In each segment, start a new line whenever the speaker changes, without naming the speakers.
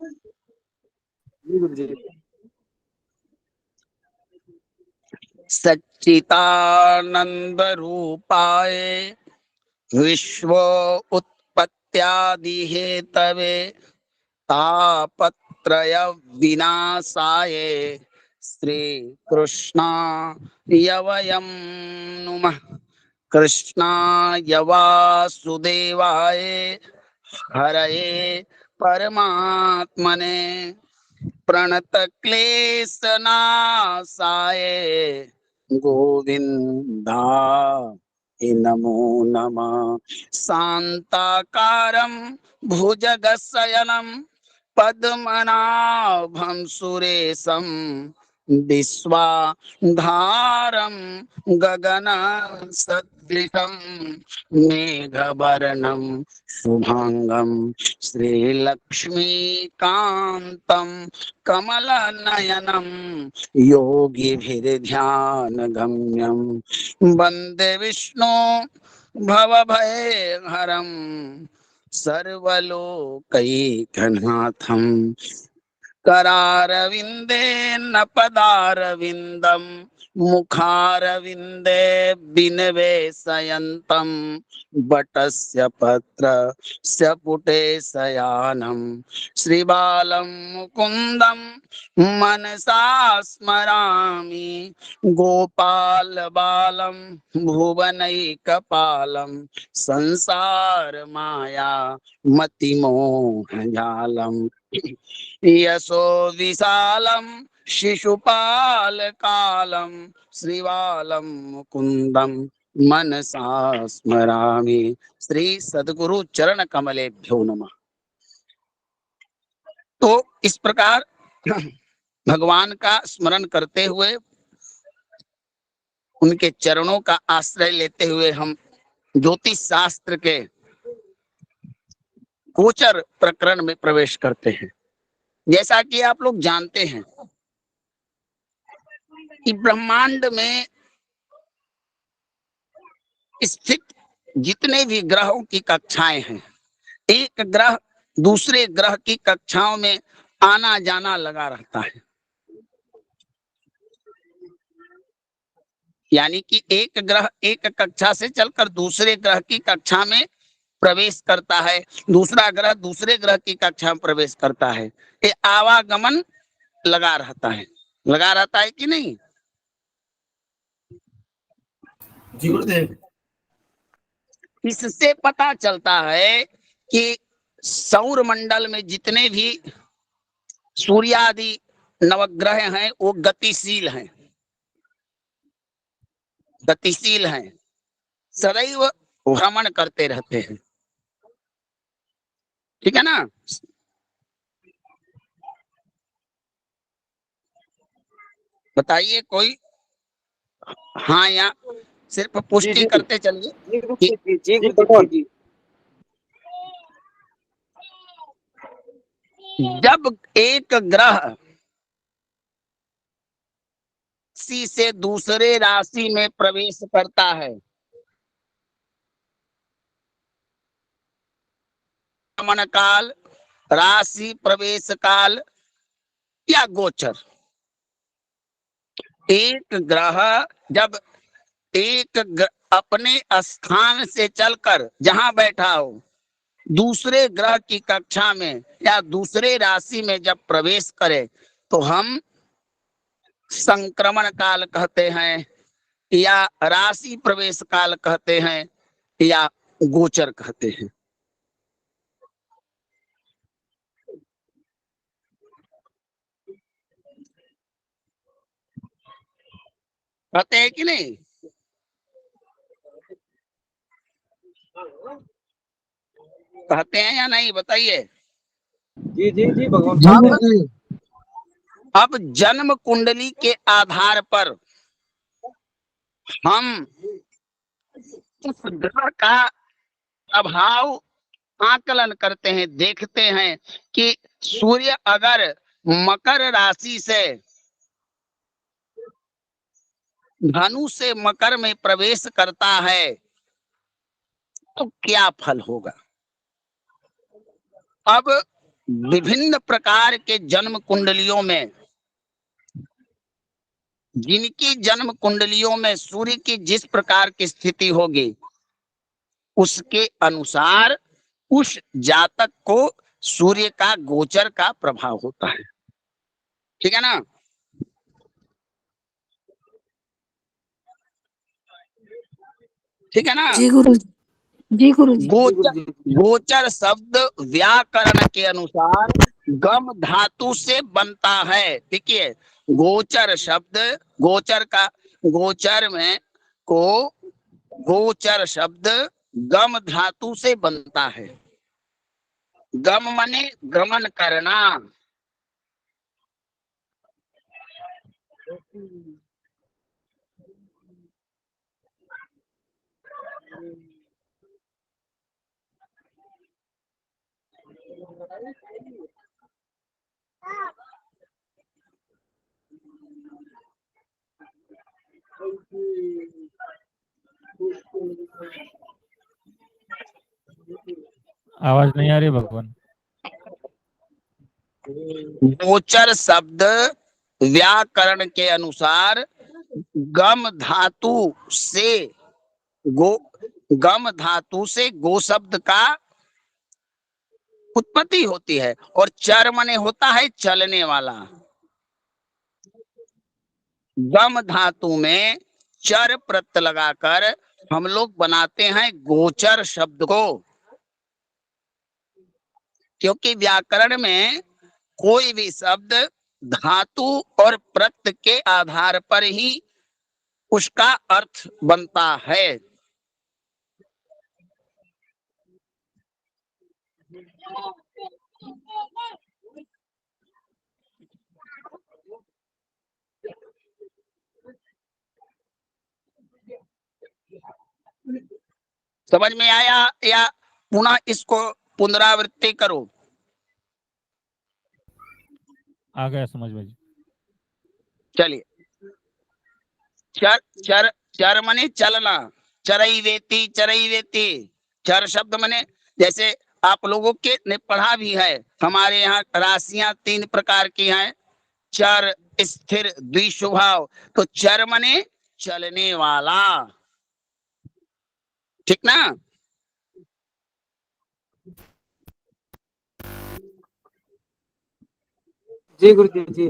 जी गुरु जी।
सच्चिदानंद रूपाय विश्व उत्पत्त्यादि हेतवे तापत्रय विनाशाय श्री कृष्णाय वयं नुमः। कृष्णाय वासुदेवाय हरये परमात्मने प्रणतक्लेशनाशाय गोविन्दाय नमो नमः। शान्ताकारं भुजगशयनं पद्मनाभं सुरेशं विश्वाधारं गगनसदृशं मेघवर्णं शुभांगं श्रीलक्ष्मीकान्तं कमलनयनं योगिभिर्ध्यानगम्यं वन्दे विष्णु भवभयहरं सर्वलोकैकनाथं करारविन्देन पदारविन्दं मुखारविन्दे विनिवेशयन्तं वटस्य पत्रस्य पुटे शयानं श्रीबालं मुकुन्दं मनसा स्मरामि। गोपाल बालं भुवनैकपालं संसार माया मतिमोहजालम् यशो विशालं शिशुपाल कालं श्रीबालं मुकुंदं मनसा स्मरामि। श्री सद्गुरु चरण कमलेभ्यो नमः। तो इस प्रकार भगवान का स्मरण करते हुए, उनके चरणों का आश्रय लेते हुए हम ज्योतिष शास्त्र के गोचर प्रकरण में प्रवेश करते हैं। जैसा कि आप लोग जानते हैं कि ब्रह्मांड में स्थित जितने भी ग्रहों की कक्षाएं हैं, एक ग्रह दूसरे ग्रह की कक्षाओं में आना जाना लगा रहता है। यानी कि एक ग्रह एक कक्षा से चलकर दूसरे ग्रह की कक्षा में प्रवेश करता है, दूसरा ग्रह दूसरे ग्रह की कक्षा में प्रवेश करता है। ये आवागमन लगा रहता है कि नहीं?
जी गुरुदेव।
इससे पता चलता है कि सौर मंडल में जितने भी सूर्यादि नवग्रह हैं वो गतिशील हैं, सदैव भ्रमण करते रहते हैं। ठीक है ना? बताइए कोई हाँ या सिर्फ पुष्टि करते चलिए कि जब एक ग्रह राशि से दूसरे राशि में प्रवेश करता है, गमन काल, राशि प्रवेश काल या गोचर, एक ग्रह जब अपने स्थान से चलकर जहां बैठा हो दूसरे ग्रह की कक्षा में या दूसरे राशि में जब प्रवेश करे तो हम संक्रमण काल कहते हैं या राशि प्रवेश काल कहते हैं या गोचर कहते हैं। कहते हैं कि नहीं? कहते हैं या नहीं, बताइए।
जी जी जी भगवान।
अब जन्म कुंडली के आधार पर हम उस ग्रह का अभाव आकलन करते हैं, देखते हैं कि सूर्य अगर मकर राशि से धनु से मकर में प्रवेश करता है तो क्या फल होगा। अब विभिन्न प्रकार के जन्म कुंडलियों में, जिनकी जन्म कुंडलियों में सूर्य की जिस प्रकार की स्थिति होगी उसके अनुसार उस जातक को सूर्य का गोचर का प्रभाव होता है। ठीक है ना? ठीक है ना?
जी गुरु जी। जी गुरु जी।
गोचर, गोचर शब्द व्याकरण के अनुसार गम धातु से बनता है। देखिए, गोचर शब्द, गोचर का, गोचर में को गोचर शब्द गम धातु से बनता है। गम माने गमन करना।
आवाज नहीं आ रही भगवान।
गोचर शब्द व्याकरण के अनुसार गम धातु से गम धातु से गो शब्द का उत्पत्ति होती है, और चर माने होता है चलने वाला। गम धातु में चर प्रत्यय लगाकर हम लोग बनाते हैं गोचर शब्द को, क्योंकि व्याकरण में कोई भी शब्द धातु और प्रत्यय के आधार पर ही उसका अर्थ बनता है। समझ में आया या पुनः इसको पुनरावृत्ति करो?
आ गया समझ में जी।
चलिए, चर चर चर मने चलना, चरई वेती चरई वेती। चर शब्द मने, जैसे आप लोगों के ने पढ़ा भी है, हमारे यहाँ राशियां 3 प्रकार की हैं, चर, स्थिर, द्विस्वभाव। तो चर मने चलने वाला। ठीक ना?
जी गुरु जी जी।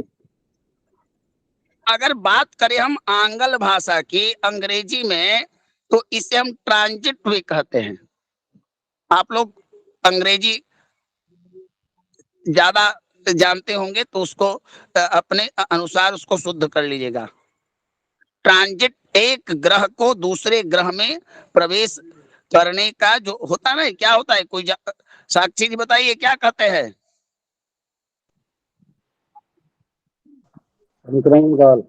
अगर बात करें हम आंग्ल भाषा की, अंग्रेजी में, तो इसे हम ट्रांजिट भी कहते हैं। आप लोग अंग्रेजी ज्यादा जानते होंगे तो उसको अपने अनुसार उसको शुद्ध कर लीजिएगा। ट्रांजिट एक ग्रह को दूसरे ग्रह में प्रवेश करने का जो होता है ना, क्या होता है? कोई साक्षी जी बताइए, क्या कहते हैं?
संक्रमण काल।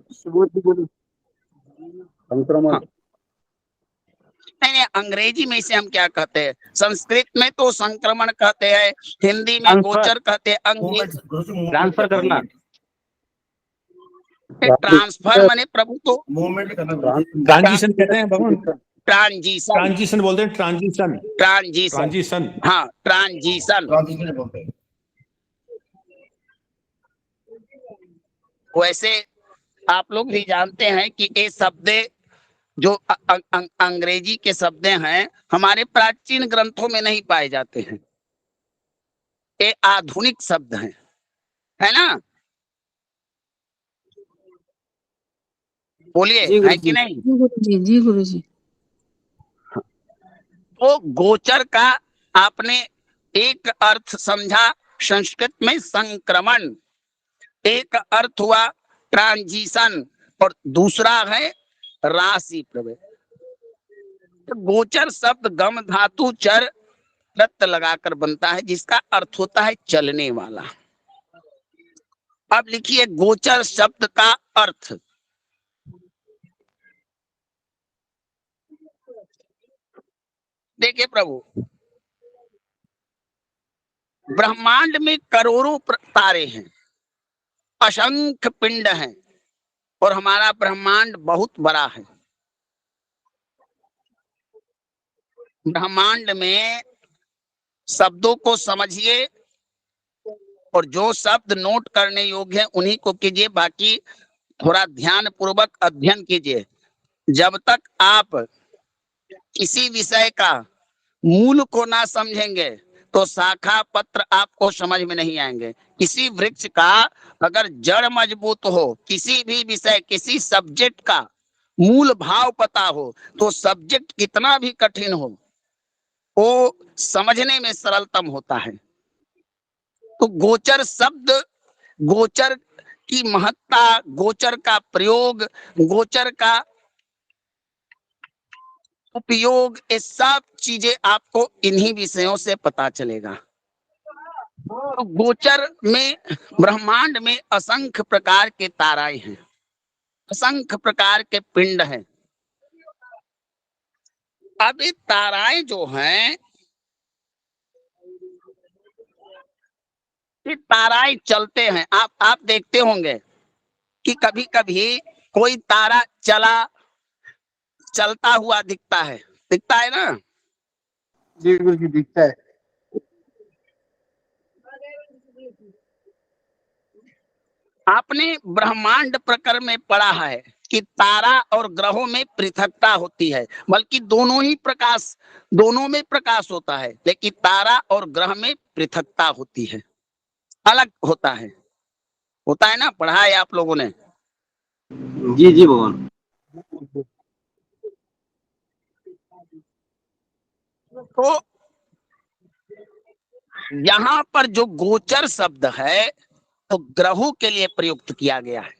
संक्रमण।
हाँ। नहीं, अंग्रेजी में इसे हम क्या कहते हैं? संस्कृत में तो संक्रमण कहते हैं, हिंदी में गोचर कहते हैं, अंग्रेजी
ट्रांसफर करना।
ट्रांसफर माने प्रभु तो
मूवमेंट करना। ट्रांजिशन कहते हैं भगवान।
ट्रांजिशन,
ट्रांजिशन बोलते हैं। ट्रांजिशन।
Transition,
transition.
हाँ ट्रांजिशन।
ट्रांजिशन बोलते हैं।
वैसे आप लोग भी जानते हैं कि ये शब्द जो अंग्रेजी के शब्द हैं, हमारे प्राचीन ग्रंथों में नहीं पाए जाते हैं। ये आधुनिक शब्द हैं, है ना? बोलिए, है कि नहीं?
जी गुरु जी। जी गुरु जी।
तो गोचर का आपने एक अर्थ समझा संस्कृत में संक्रमण, एक अर्थ हुआ ट्रांजिशन, और दूसरा है राशि प्रवेश। तो गोचर शब्द गम धातु चर प्रत्यय लगाकर बनता है, जिसका अर्थ होता है चलने वाला। अब लिखिए गोचर शब्द का अर्थ। देखिए प्रभु, ब्रह्मांड में करोड़ों तारे हैं, असंख्य पिंड हैं, और हमारा ब्रह्मांड बहुत बड़ा है। ब्रह्मांड में शब्दों को समझिए, और जो शब्द नोट करने योग्य है उन्हीं को कीजिए, बाकी थोड़ा ध्यान पूर्वक अध्ययन कीजिए। जब तक आप किसी विषय का मूल को ना समझेंगे तो शाखा पत्र आपको समझ में नहीं आएंगे। किसी वृक्ष का अगर जड़ मजबूत हो, किसी भी विषय किसी सब्जेक्ट का मूल भाव पता हो, तो सब्जेक्ट कितना भी कठिन हो वो समझने में सरलतम होता है। तो गोचर शब्द, गोचर की महत्ता, गोचर का प्रयोग, गोचर का उपयोग, ये सब चीजें आपको इन्हीं विषयों से पता चलेगा। तो गोचर में, ब्रह्मांड में असंख्य प्रकार के ताराएं हैं, असंख्य प्रकार के पिंड हैं। अब ये ताराएं जो हैं, ये ताराएं चलते हैं। आप देखते होंगे कि कभी कभी कोई तारा चलता हुआ दिखता है ना।
जी गुरु जी, दिखता है।
आपने ब्रह्मांड प्रकरण में पढ़ा है कि तारा और ग्रहों में पृथकता होती है, बल्कि दोनों में प्रकाश होता है, लेकिन तारा और ग्रह में पृथकता होती है, अलग होता है ना। पढ़ा है आप लोगों ने?
जी जी भगवान।
तो यहाँ पर जो गोचर शब्द है तो ग्रहों के लिए प्रयुक्त किया गया है।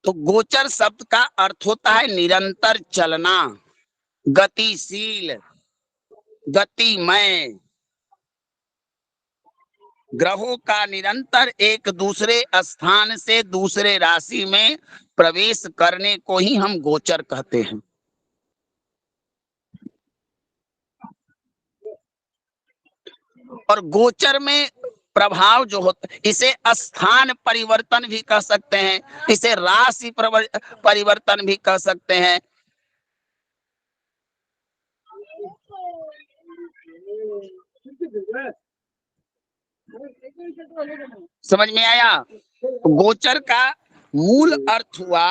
तो गोचर शब्द का अर्थ होता है निरंतर चलना, गतिशील, गतिमय। ग्रहों का निरंतर एक दूसरे स्थान से दूसरे राशि में प्रवेश करने को ही हम गोचर कहते हैं। और गोचर में प्रभाव जो होता है, इसे स्थान परिवर्तन भी कह सकते हैं, इसे राशि परिवर्तन भी कह सकते हैं। समझ में आया? गोचर का मूल अर्थ हुआ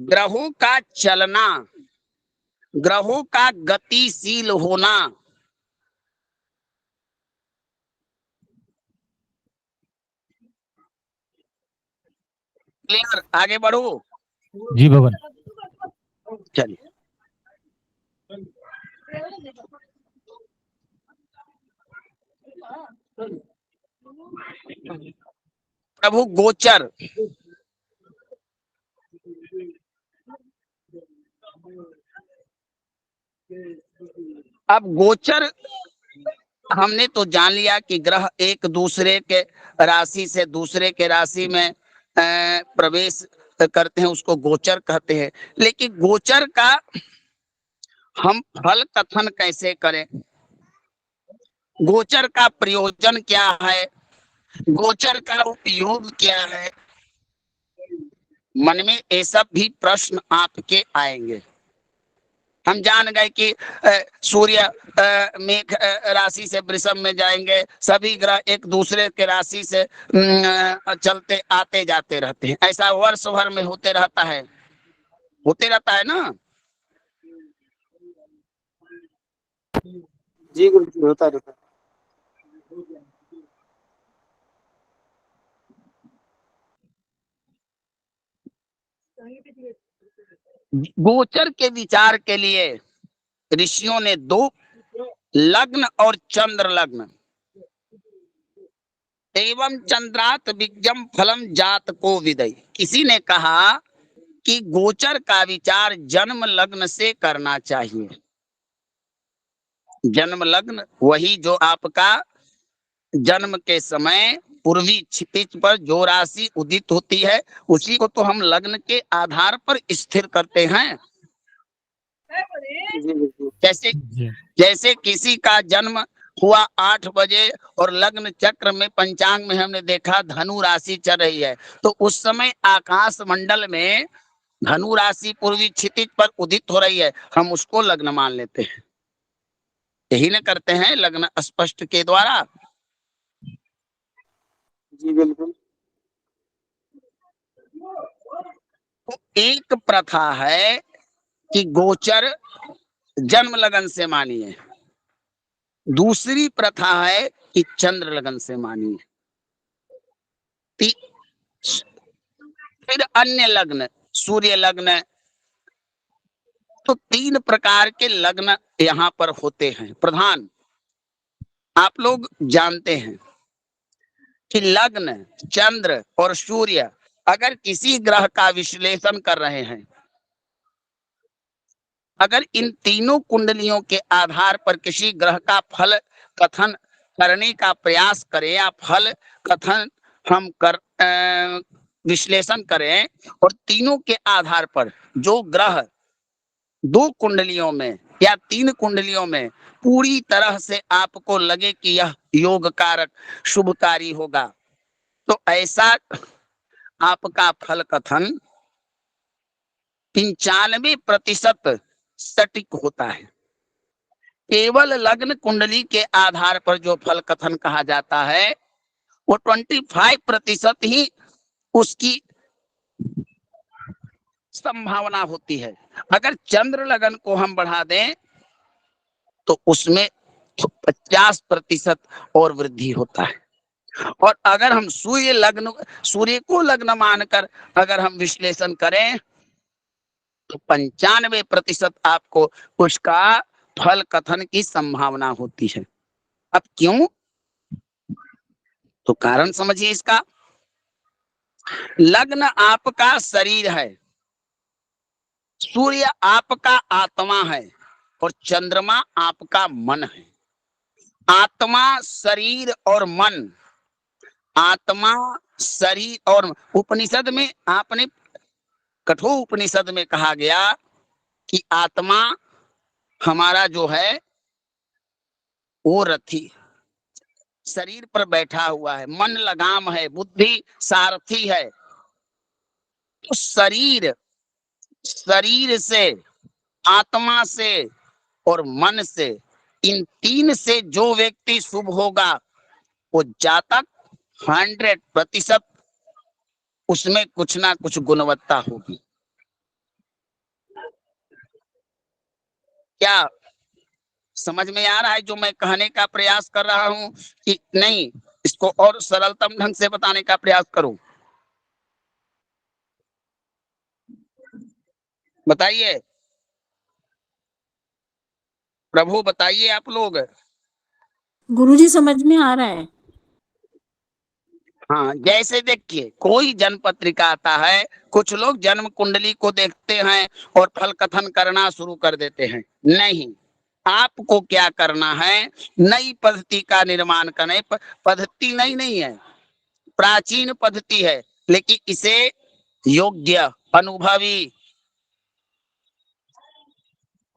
ग्रहों का चलना, ग्रहों का गतिशील होना। क्लियर? आगे बढ़ो।
जी भगवान।
चलिए, प्रभु गोचर, अब गोचर हमने तो जान लिया कि ग्रह एक दूसरे के राशि से दूसरे के राशि में प्रवेश करते हैं, उसको गोचर कहते हैं। लेकिन गोचर का हम फल कथन कैसे करें? गोचर का प्रयोजन क्या है? गोचर का उपयोग क्या है? मन में ये सब भी प्रश्न आपके आएंगे। हम जान गए कि सूर्य मेघ राशि से वृषभ में जाएंगे, सभी ग्रह एक दूसरे के राशि से चलते आते जाते रहते हैं। ऐसा वर्ष भर में होते रहता है ना।
जी गुरु जी, होता रहता है।
गोचर के विचार के लिए ऋषियों ने दो लग्न और चंद्र लग्न एवं चंद्रात विज्ञम फलम जात को विदई। किसी ने कहा कि गोचर का विचार जन्म लग्न से करना चाहिए। जन्म लग्न वही जो आपका जन्म के समय पूर्वी क्षितिज पर जो राशि उदित होती है, उसी को तो हम लग्न के आधार पर स्थिर करते हैं। जैसे किसी का जन्म हुआ 8 बजे और लग्न चक्र में पंचांग में हमने देखा धनु राशि चल रही है, तो उस समय आकाश मंडल में धनु राशि पूर्वी क्षितिज पर उदित हो रही है, हम उसको लग्न मान लेते हैं। यही न करते हैं लग्न स्पष्ट के द्वारा।
जी बिल्कुल।
तो एक प्रथा है कि गोचर जन्म लगन से मानिए, दूसरी प्रथा है कि चंद्र लगन से मानिए, फिर अन्य लग्न, सूर्य लग्न। तो 3 प्रकार के लग्न यहाँ पर होते हैं प्रधान। आप लोग जानते हैं कि लग्न, चंद्र और सूर्य अगर किसी ग्रह का विश्लेषण कर रहे हैं, अगर इन तीनों कुंडलियों के आधार पर किसी ग्रह का फल कथन करने का प्रयास करें या फल कथन हम विश्लेषण करें, और तीनों के आधार पर जो ग्रह 2 कुंडलियों में या 3 कुंडलियों में पूरी तरह से आपको लगे कि यह योग कारक शुभकारी होगा, तो ऐसा आपका फल कथन 95% सटीक होता है। केवल लग्न कुंडली के आधार पर जो फल कथन कहा जाता है वो 25% ही उसकी संभावना होती है। अगर चंद्र लगन को हम बढ़ा दें तो उसमें 50% और वृद्धि होता है। और अगर हम सूर्य को लग्न मानकर अगर हम विश्लेषण करें तो 95% आपको उसका फल कथन की संभावना होती है। अब क्यों? तो कारण समझिए इसका। लग्न आपका शरीर है, सूर्य आपका आत्मा है और चंद्रमा आपका मन है। आत्मा, शरीर और मन, आत्मा, शरीर और उपनिषद में आपने कठोर उपनिषद में कहा गया कि आत्मा हमारा जो है वो रथी शरीर पर बैठा हुआ है, मन लगाम है, बुद्धि सारथी है। तो शरीर से, आत्मा से और मन से, इन 3 से जो व्यक्ति शुभ होगा वो जातक 100% उसमें कुछ ना कुछ गुणवत्ता होगी। क्या समझ में आ रहा है जो मैं कहने का प्रयास कर रहा हूं कि नहीं? इसको और सरलतम ढंग से बताने का प्रयास करूं। बताइए प्रभु, बताइए आप लोग।
गुरुजी समझ में आ रहा है।
हाँ, जैसे देखिए कोई जन्म पत्रिका आता है, कुछ लोग जन्म कुंडली को देखते हैं और फल कथन करना शुरू कर देते हैं। नहीं, आपको क्या करना है, नई पद्धति का निर्माण करना। पद्धति नई नहीं है, प्राचीन पद्धति है, लेकिन इसे योग्य, अनुभवी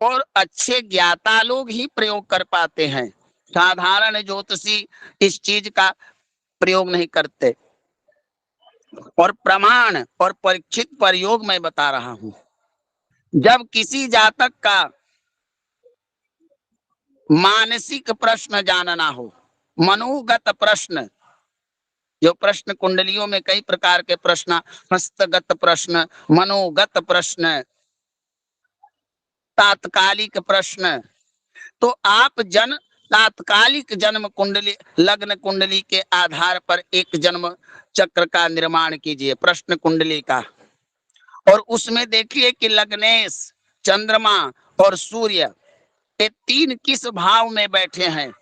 और अच्छे ज्ञाता लोग ही प्रयोग कर पाते हैं। साधारण ज्योतिषी इस चीज का प्रयोग नहीं करते। और प्रमाण और परीक्षित प्रयोग मैं बता रहा हूं। जब किसी जातक का मानसिक प्रश्न जानना हो, मनोगत प्रश्न, जो प्रश्न कुंडलियों में कई प्रकार के प्रश्न, हस्तगत प्रश्न, मनोगत प्रश्न, तात्कालिक प्रश्न, तो आप तात्कालिक जन्म कुंडली, लग्न कुंडली के आधार पर एक जन्म चक्र का निर्माण कीजिए, प्रश्न कुंडली का। और उसमें देखिए कि लग्नेश, चंद्रमा और सूर्य ये 3 किस भाव में बैठे हैं,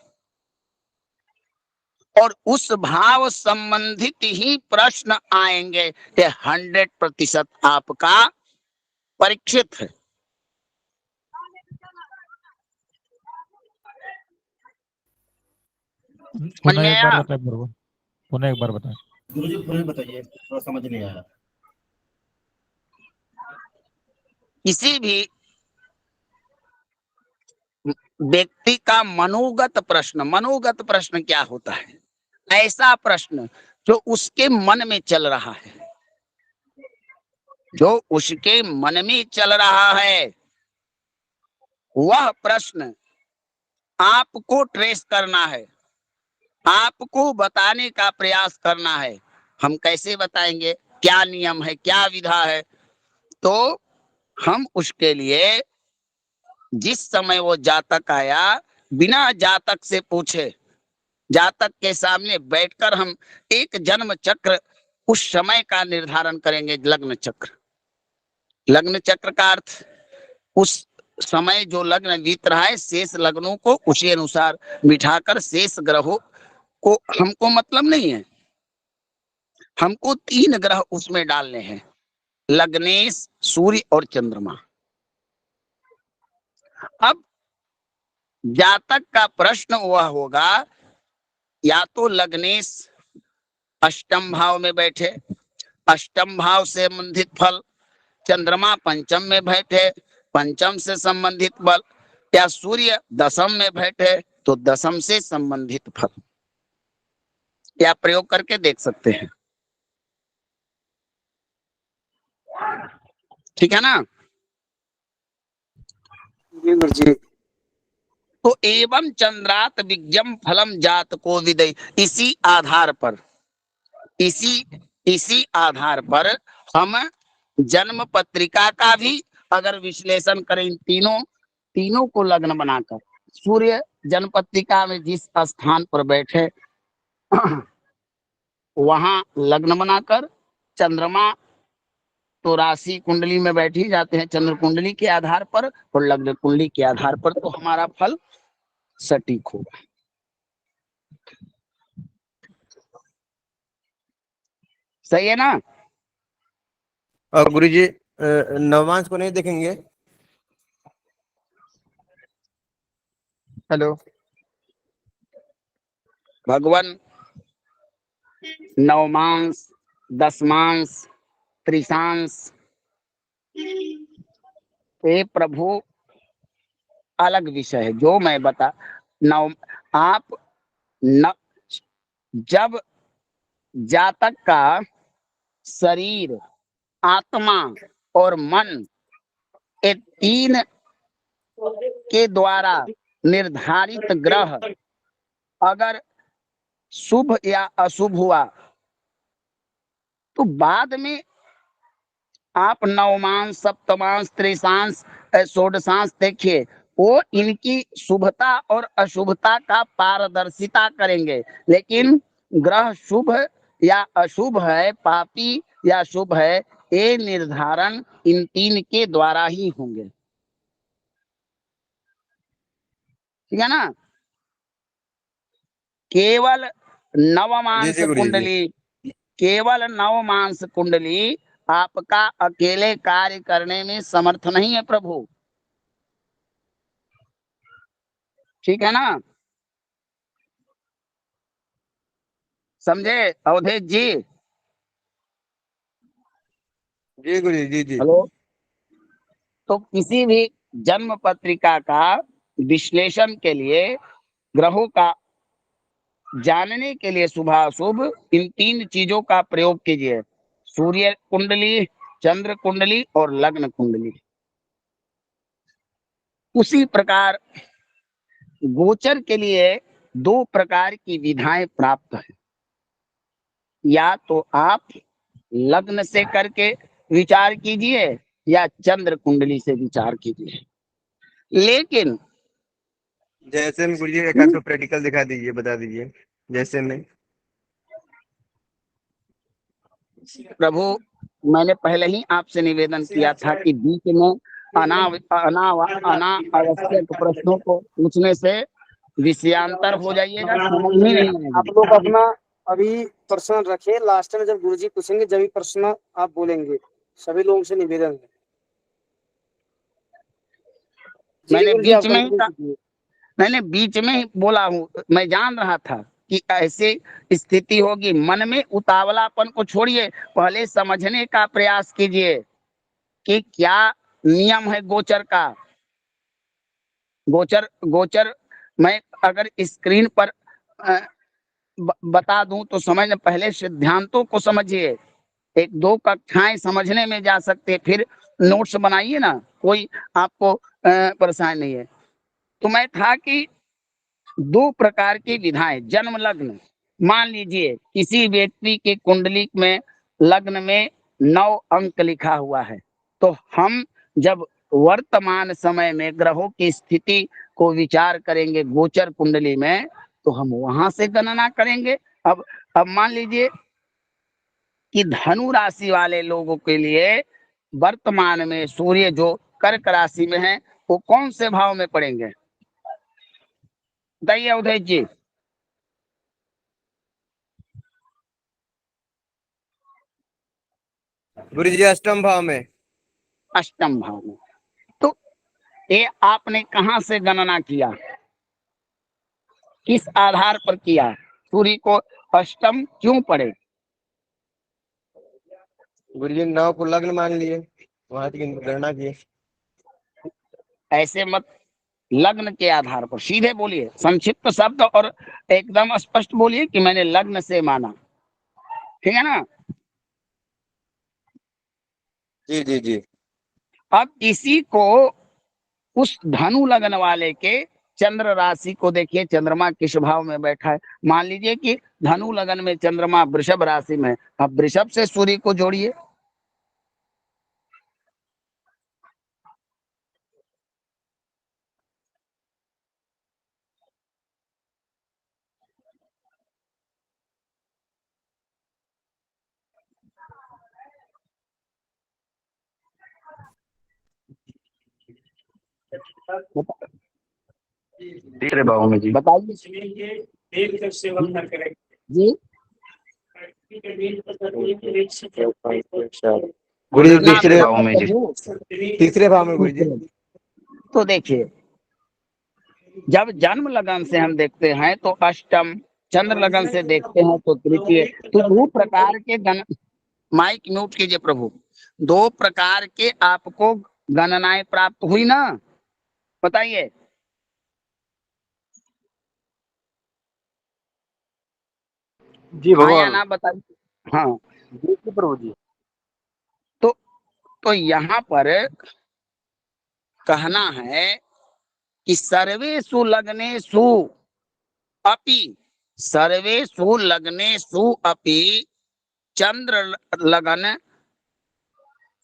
और उस भाव संबंधित ही प्रश्न आएंगे। ये 100% आपका परीक्षित है।
पुनः एक बार बताए प्रभु, पुनः एक बार बताए।
गुरुजी पुनः बताइए, थोड़ा समझ नहीं आया।
किसी भी व्यक्ति का मनोगत प्रश्न क्या होता है? ऐसा प्रश्न जो उसके मन में चल रहा है, जो उसके मन में चल रहा है, वह प्रश्न आपको ट्रेस करना है। आपको बताने का प्रयास करना है। हम कैसे बताएंगे, क्या नियम है, क्या विधा है? तो हम उसके लिए जिस समय वो जातक आया, बिना जातक से पूछे, जातक के सामने बैठकर हम एक जन्म चक्र उस समय का निर्धारण करेंगे। लग्न चक्र, लग्न चक्र का अर्थ उस समय जो लग्न बीत रहा है, शेष लग्नों को उसी अनुसार बिठाकर शेष ग्रहों को, हमको मतलब नहीं है, हमको 3 ग्रह उसमें डालने हैं, लग्नेश, सूर्य और चंद्रमा। अब जातक का प्रश्न वह होगा, या तो लग्नेश अष्टम भाव में बैठे, अष्टम भाव से संबंधित फल, चंद्रमा पंचम में बैठे, पंचम से संबंधित बल, या सूर्य दशम में बैठे तो दशम से संबंधित फल। या प्रयोग करके देख सकते हैं, ठीक है ना?
जी गुरुजी।
तो एवं चंद्रात विज्ञम फलम जात को विदय, इसी आधार पर, इसी आधार पर हम जन्म पत्रिका का भी अगर विश्लेषण करें, तीनों को लग्न बनाकर, सूर्य जन्म पत्रिका में जिस स्थान पर बैठे वहां लग्न बनाकर, चंद्रमा तो राशि कुंडली में बैठ ही जाते हैं चंद्र कुंडली के आधार पर, और लग्न कुंडली के आधार पर, तो हमारा फल सटीक होगा। सही है ना?
और गुरुजी नवमांश को नहीं देखेंगे? हेलो
भगवान नवमांश, दशमांश, त्रिशांश, ये प्रभु अलग विषय है। जो मैं बता नव, आप न, जब जातक का शरीर, आत्मा और मन, ये 3 के द्वारा निर्धारित ग्रह अगर शुभ या अशुभ हुआ, तो बाद में आप नवमांश, सप्तमांश, त्रिशांश, षोडशांश देखिए, वो इनकी शुभता और अशुभता का पारदर्शिता करेंगे। लेकिन ग्रह शुभ या अशुभ है, पापी या शुभ है, ये निर्धारण इन 3 के द्वारा ही होंगे, ठीक है ना? केवल नवमांश कुंडली, केवल नवमांश कुंडली आपका अकेले कार्य करने में समर्थ नहीं है प्रभु, ठीक है ना? समझे अवधेश जी?
जी गुरुजी, जी जी।
हेलो। तो किसी भी जन्म पत्रिका का विश्लेषण के लिए, ग्रहों का जानने के लिए शुभाशुभ, इन 3 चीजों का प्रयोग कीजिए, सूर्य कुंडली, चंद्र कुंडली और लग्न कुंडली। उसी प्रकार गोचर के लिए 2 प्रकार की विधाएं प्राप्त है। या तो आप लग्न से करके विचार कीजिए या चंद्र कुंडली से विचार कीजिए। लेकिन
जैसे में गुरुजी एक आपको प्रैक्टिकल दिखा दीजिए, बता दीजिए जैसे में।
प्रभु, मैंने पहले ही आपसे निवेदन किया था कि बीच में अनावश्यक प्रश्नों को पूछने से विषयांतर हो जाइएगा, समझ में नहीं आएगा।
आप लोग अपना अभी प्रश्न रखे, लास्ट में जब गुरुजी पूछेंगे जब भी प्रश्न आप बोलेंगे। सभी लोगों से निवेदन है।
मैंने बीच में ही बोला हूँ, मैं जान रहा था कि ऐसी स्थिति होगी। मन में उतावलापन को छोड़िए, पहले समझने का प्रयास कीजिए कि क्या नियम है गोचर का। गोचर मैं अगर स्क्रीन पर बता दूं तो समझ, पहले सिद्धांतों को समझिए। 1-2 कक्षाएं समझने में जा सकते, फिर नोट्स बनाइए ना, कोई आपको परेशानी नहीं है। तो मैं था कि दो प्रकार की विधाएं। जन्म लग्न, मान लीजिए किसी व्यक्ति के कुंडली में लग्न में 9 अंक लिखा हुआ है, तो हम जब वर्तमान समय में ग्रहों की स्थिति को विचार करेंगे गोचर कुंडली में, तो हम वहां से गणना करेंगे। अब मान लीजिए कि धनु राशि वाले लोगों के लिए वर्तमान में सूर्य जो कर्क राशि में है, वो कौन से भाव में पड़ेंगे, बताइए उदय जी।
गुरु जी अष्टम भाव में।
अष्टम भाव में। तो ये आपने कहां से गणना किया, किस आधार पर किया, सूर्य को अष्टम क्यों पड़े?
गुरु जी 9 को लग्न मान लिए, वहां की गणना किए।
ऐसे मत, लग्न के आधार पर सीधे बोलिए, संक्षिप्त शब्द और एकदम स्पष्ट बोलिए कि मैंने लग्न से माना, ठीक है ना।
जी जी जी।
अब इसी को उस धनु लगन वाले के चंद्र राशि को देखिए, चंद्रमा किस भाव में बैठा है। मान लीजिए कि धनु लगन में चंद्रमा वृषभ राशि में, अब वृषभ से सूर्य को जोड़िए।
तीसरे भाव में जी।
बताइए जी।
गुरु जी
ना
तीसरे
तो
भाव में जी।
तीसरे भाव में गुरु जी।
तो देखिए, जब जन्म लगन से हम देखते हैं तो अष्टम, चंद्र लगन से देखते हैं तो तृतीय। तो दो प्रकार के माइक म्यूट कीजिए प्रभु। दो प्रकार के आपको गणनाएं प्राप्त हुई ना, बताइए।
जी
हाँ या
भगवान।
ना बताइए। हाँ देखिए प्रभु जी, तो यहाँ पर कहना है कि सर्वेषु लग्नेषु अपि, सर्वेषु लग्नेषु अपि चंद्र लगन,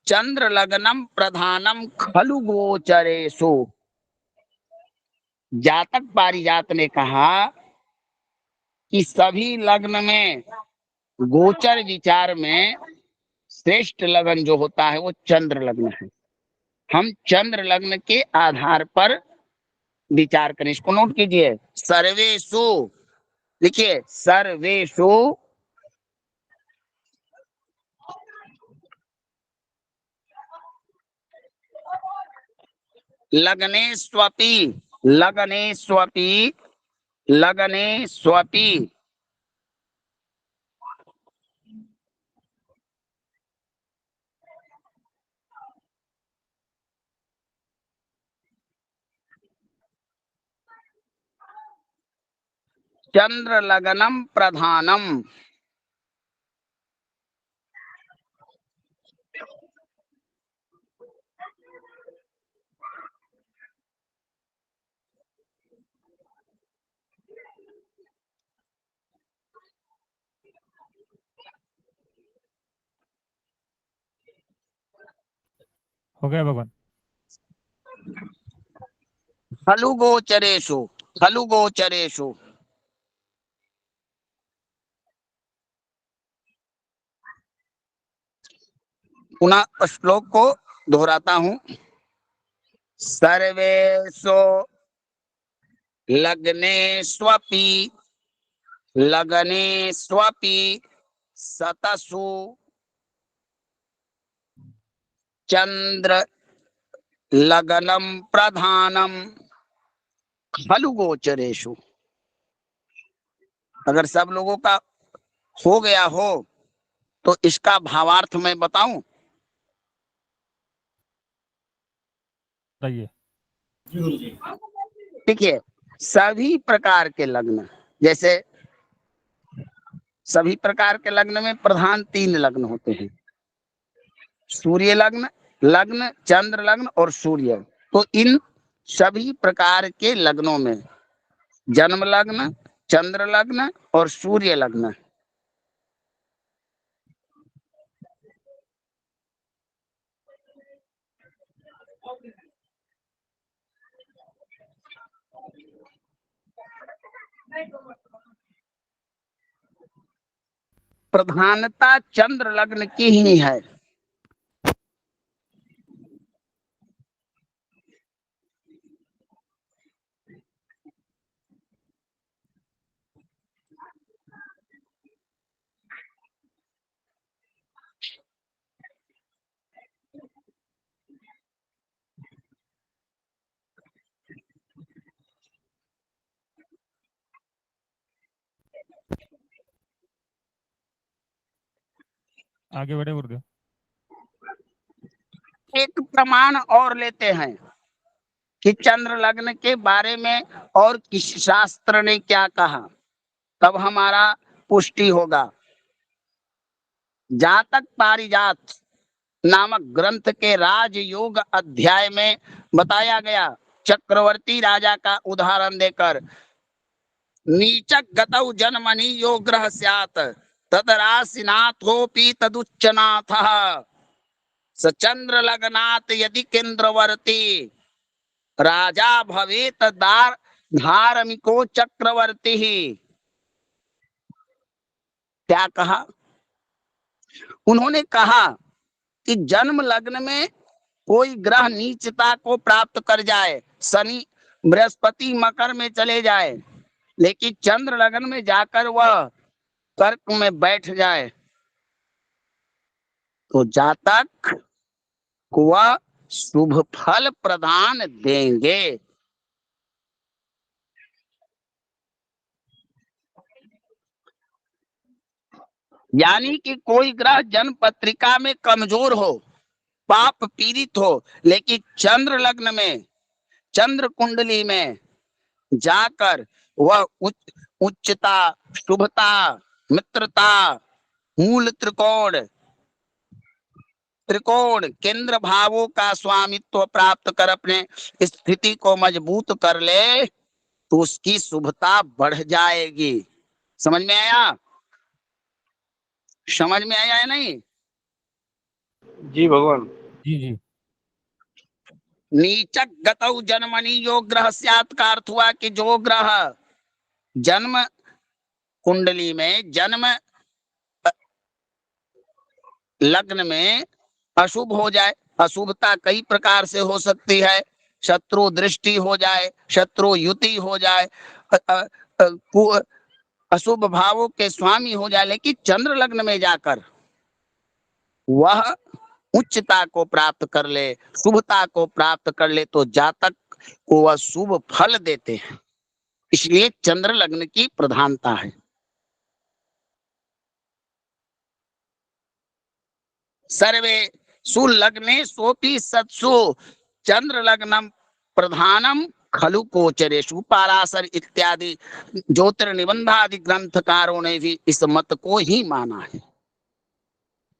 चंद्र लगनम प्रधानम खलु गोचरेषु। जातक पारिजात ने कहा कि सभी लग्न में गोचर विचार में श्रेष्ठ लगन जो होता है वो चंद्र लग्न है। हम चंद्र लग्न के आधार पर विचार करें, इसको नोट कीजिए। सर्वेषु लिखिए, सर्वेषु लग्नेष्वपि, लग्नेष्वपि, लग्नेष्वपि चंद्र लगनम प्रधानम।
हो गया भगवान।
खलु गोचरेषु, खलु गोचरेषु। पुनः श्लोक को दोहराता हूं। सर्वेषु लग्नेष्वपि, लग्नेष्वपि सतसु चंद्र लगनम प्रधानम खलु गोचरेषु। अगर सब लोगों का हो गया हो तो इसका भावार्थ मैं बताऊं।
बताइए।
देखिए, सभी प्रकार के लग्न, जैसे सभी प्रकार के लग्न में प्रधान 3 लग्न होते हैं, सूर्य लग्न, लग्न चंद्र लग्न और सूर्य। तो इन सभी प्रकार के लग्नों में जन्म लग्न, चंद्र लग्न और सूर्य लग्न। प्रधानता चंद्र लग्न की ही है।
आगे बढ़े गुरुदेव।
एक प्रमाण और लेते हैं कि चंद्र लग्न के बारे में और किस शास्त्र ने क्या कहा, तब हमारा पुष्टि होगा। जातक पारिजात नामक ग्रंथ के राजयोग अध्याय में बताया गया, चक्रवर्ती राजा का उदाहरण देकर, नीचक गतौ जन्मनि यो ग्रह स्यात् तदराशिनाथोपि तदुच्चनाथः स चंद्र लग्नात् यदि केंद्रवर्ती राजा भवेत धार्मिको चक्रवर्ती। क्या कहा? उन्होंने कहा कि जन्म लग्न में कोई ग्रह नीचता को प्राप्त कर जाए, शनि बृहस्पति मकर में चले जाए, लेकिन चंद्र लग्न में जाकर वह कर्क में बैठ जाए, तो जातक को वह शुभ फल प्रदान देंगे। यानी कि कोई ग्रह जन्म पत्रिका में कमजोर हो, पाप पीड़ित हो, लेकिन चंद्र लग्न में, चंद्र कुंडली में जाकर वह उच्चता, शुभता, मित्रता, मूल त्रिकोण केंद्र भावों का स्वामित्व प्राप्त कर अपने स्थिति को मजबूत कर ले, तो उसकी शुभता बढ़ जाएगी। समझ में आया? समझ में आया है नहीं?
जी भगवान।
जी जी।
नीचक गतौ जन्मनि यो ग्रह स्यात् का अर्थ हुआ कि जो ग्रह जन्म कुंडली में, जन्म लग्न में अशुभ हो जाए। अशुभता कई प्रकार से हो सकती है, शत्रु दृष्टि हो जाए, शत्रु युति हो जाए, अशुभ भावों के स्वामी हो जाए, लेकिन चंद्र लग्न में जाकर वह उच्चता को प्राप्त कर ले, शुभता को प्राप्त कर ले, तो जातक को वह शुभ फल देते हैं। इसलिए चंद्र लग्न की प्रधानता है। सर्वे सुलग्ने सोपि सत्सु चंद्र लग्नम प्रधानम खलु कोचरेशु। पाराशर इत्यादि ज्योतिर्निबंधादि ग्रंथकारों ने भी इस मत को ही माना है।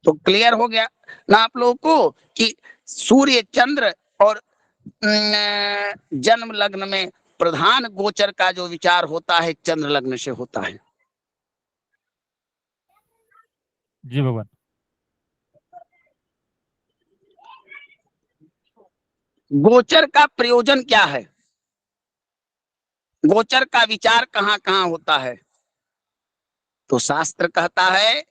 तो क्लियर हो गया ना आप लोगों को कि सूर्य, चंद्र और जन्म लग्न में प्रधान गोचर का जो विचार होता है चंद्र लग्न से होता है।
जी भगवान।
गोचर का प्रयोजन क्या है? गोचर का विचार कहाँ कहाँ होता है? तो शास्त्र कहता है,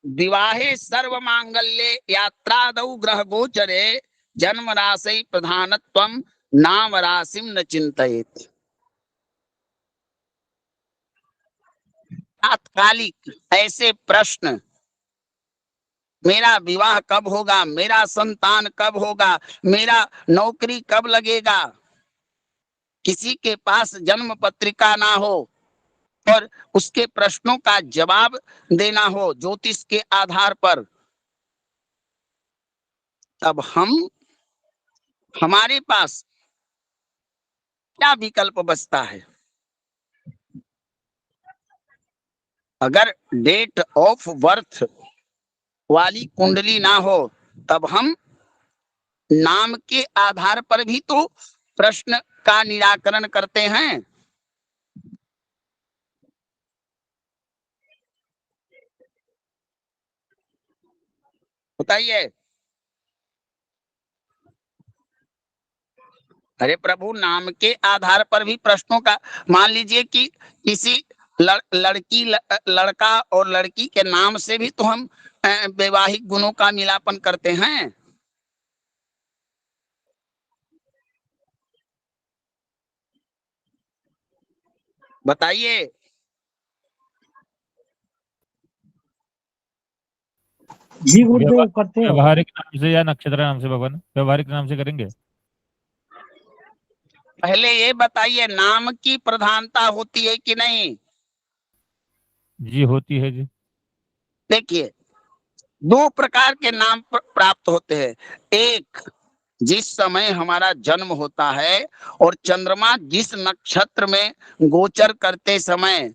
विवाहे सर्व मांगल्ये यात्रादौ ग्रह गोचरे जन्म राशि प्रधानत्वम नाम राशिम न चिंतयेत। तात्कालिक ऐसे प्रश्न, मेरा विवाह कब होगा, मेरा संतान कब होगा, मेरा नौकरी कब लगेगा, किसी के पास जन्म पत्रिका ना हो और उसके प्रश्नों का जवाब देना हो ज्योतिष के आधार पर, तब हमारे पास क्या विकल्प बचता है? अगर डेट ऑफ बर्थ वाली कुंडली ना हो, तब हम नाम के आधार पर भी तो प्रश्न का निराकरण करते हैं। बताइए। अरे प्रभु, नाम के आधार पर भी प्रश्नों का, मान लीजिए कि किसी लड़का और लड़की के नाम से भी तो हम वैवाहिक गुणों का मिलापन करते हैं। बताइए।
जी गुरुदेव करते हो।
व्यवहारिक नाम से या नक्षत्र नाम से भगवान? व्यवहारिक नाम से करेंगे।
पहले ये बताइए, नाम की प्रधानता होती है कि नहीं?
जी होती है जी।
देखिए, दो प्रकार के नाम प्राप्त होते हैं। एक, जिस समय हमारा जन्म होता है और चंद्रमा जिस नक्षत्र में गोचर करते समय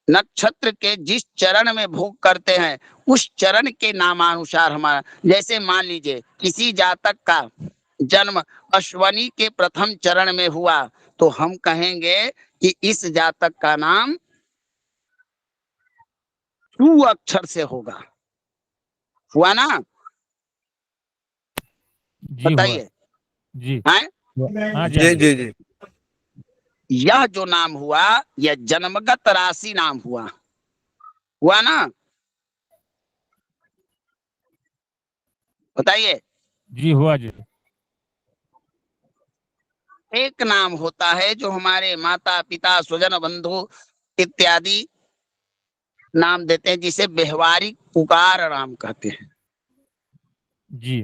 नक्षत्र के जिस चरण में भोग करते हैं, उस चरण के नामानुसार हमारा, जैसे मान लीजिए किसी जातक का जन्म अश्वनी के प्रथम चरण में हुआ, तो हम कहेंगे कि इस जातक का नाम टू अक्षर से होगा। हुआ ना?
जी हुआ।
बताइए।
जी
हैं?
हाँ जी, हाँ
जी
जी।
जी जी।
यह जो नाम हुआ, यह जन्मगत राशि नाम हुआ। हुआ ना? बताइए।
जी हुआ जी।
एक नाम होता है जो हमारे माता पिता स्वजन बंधु इत्यादि नाम देते हैं, जिसे व्यवहारिक पुकार नाम कहते हैं।
जी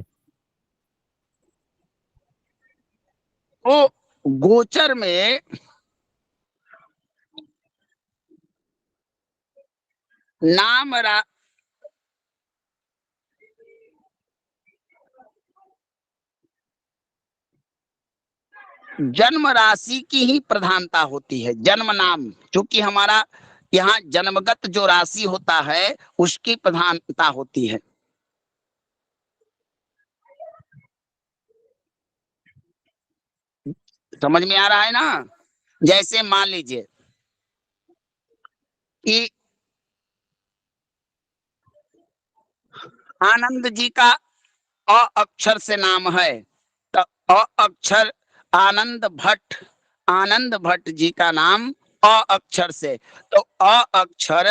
तो गोचर में नाम जन्म राशि की ही प्रधानता होती है। जन्म नाम, क्योंकि हमारा यहाँ जन्मगत जो राशि होता है उसकी प्रधानता होती है। समझ में आ रहा है ना? जैसे मान लीजिए कि आनंद जी का अ अक्षर से नाम है, तो अ अक्षर आनंद भट्ट जी का नाम अ अक्षर से, तो अ अक्षर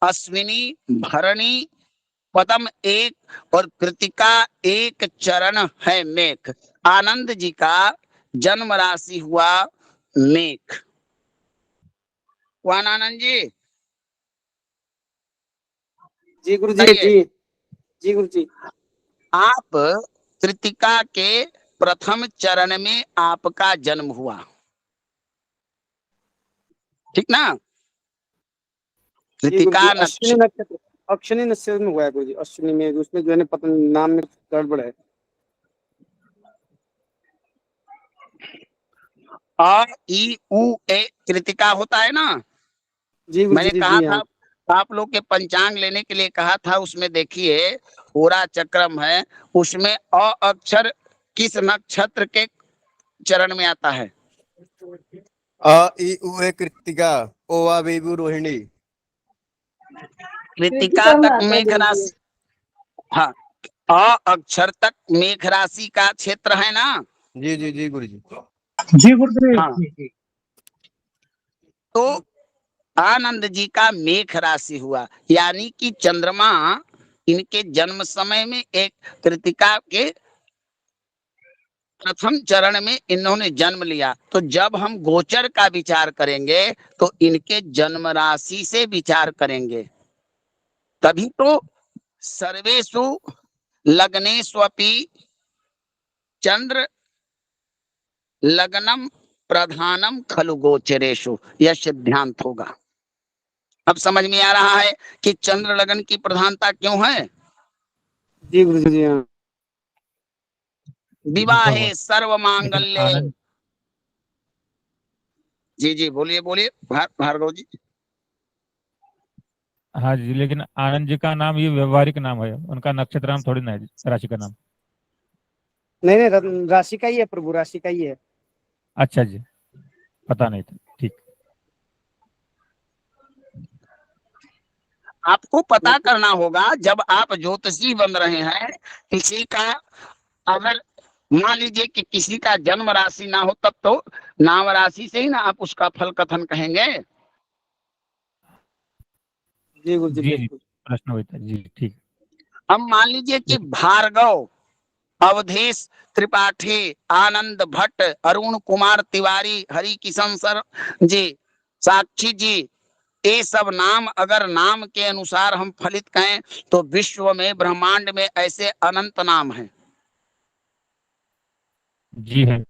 अश्विनी भरणी पदम एक और कृतिका एक चरण है मेघ। आनंद जी का जन्म राशि हुआ मेघ। हुआ ना आनंद जी?
जी गुरु जी।
बताइए।
जी जी गुरु जी।
आप कृतिका के प्रथम चरण में आपका जन्म हुआ, ठीक ना?
जी गुरु जी,
कृतिका
अश्विनी
नक्षत्र।
नक्षत्र, अश्विनी नक्षत्र में हुआ है गुरु जी। अश्विनी में, उसमें जो है ना, पता नहीं, नाम में गड़बड़ है।
अ ई उ ए कृतिका होता है ना?
जी गुरु
मैंने
जी।
कहा
जी हाँ।
था, आप लोग के पंचांग लेने के लिए कहा था, उसमें देखिए होरा चक्रम है, उसमें अ अक्षर किस नक्षत्र के चरण में आता है?
अ ई उ ए कृतिका, ओ आ बेबू रोहिणी।
कृतिका तक मेघ राशि, हाँ, अ अक्षर तक मेघ राशि का क्षेत्र है ना?
जी जी जी गुरु जी।
जी गुरुदेव।
हाँ, तो आनंद जी का मेघ राशि हुआ, यानी कि चंद्रमा इनके जन्म समय में एक कृतिका के प्रथम चरण में इन्होंने जन्म लिया। तो जब हम गोचर का विचार करेंगे तो इनके जन्म राशि से विचार करेंगे, तभी तो सर्वेषु लग्नेष्वपि चंद्र लग्नम प्रधानम खलु गोचरेषु, यह सिद्धांत होगा। अब समझ में आ रहा है कि चंद्र लगन की प्रधानता क्यों है?
जी गुरु जी। हाँ।
जी
विवाहे
भगवान।
सर्व
लेकिन
मांगल्य।
आनंद,
जी जी, बोलिए बोलिए भार्गव जी।
हाँ जी, लेकिन आनंद जी का नाम ये व्यवहारिक नाम है, उनका नक्षत्र नाम थोड़ी ना है राशि का नाम।
नहीं नहीं, राशि का ही है प्रभु, राशि का ही है।
अच्छा जी, पता नहीं था। ठीक।
आपको पता करना होगा, जब आप ज्योतिषी बन रहे हैं, किसी का अगर मान लीजिए कि किसी का जन्म राशि ना हो, तब तो नाम राशि से ही ना आप उसका फल कथन कहेंगे।
जी गुरु जी
जी
बिल्कुल।
प्रश्न होता है जी, ठीक।
अब मान लीजिए कि भार्गव, अवधेश त्रिपाठी, आनंद भट्ट, अरुण कुमार तिवारी, हरि किशन सर जी, साक्षी जी, ये सब नाम अगर नाम के अनुसार हम फलित कहें तो विश्व में, ब्रह्मांड में ऐसे अनंत नाम हैं।
जी है।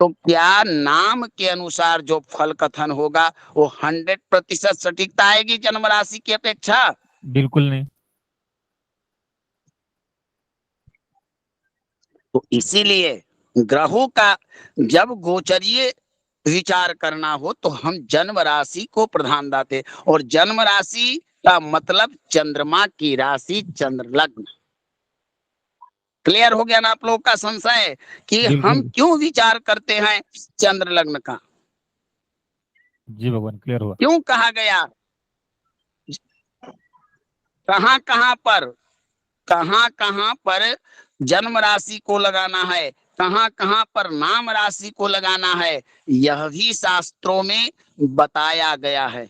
तो क्या नाम के अनुसार जो फल कथन होगा वो 100% सटीकता आएगी जन्म राशि की अपेक्षा?
बिल्कुल नहीं।
तो इसीलिए ग्रहों का जब गोचरीय विचार करना हो तो हम जन्म राशि को प्रधान देते, और जन्म राशि का मतलब चंद्रमा की राशि, चंद्र लग्न। क्लियर हो गया ना आप लोग का संशय कि हम
बिल्कुल
क्यों विचार करते हैं चंद्र लग्न का?
जी भगवान, क्लियर हुआ।
क्यों कहा गया? कहां कहां पर जन्म राशि को लगाना है, कहां कहां पर नाम राशि को लगाना है, यह भी शास्त्रों में बताया गया है।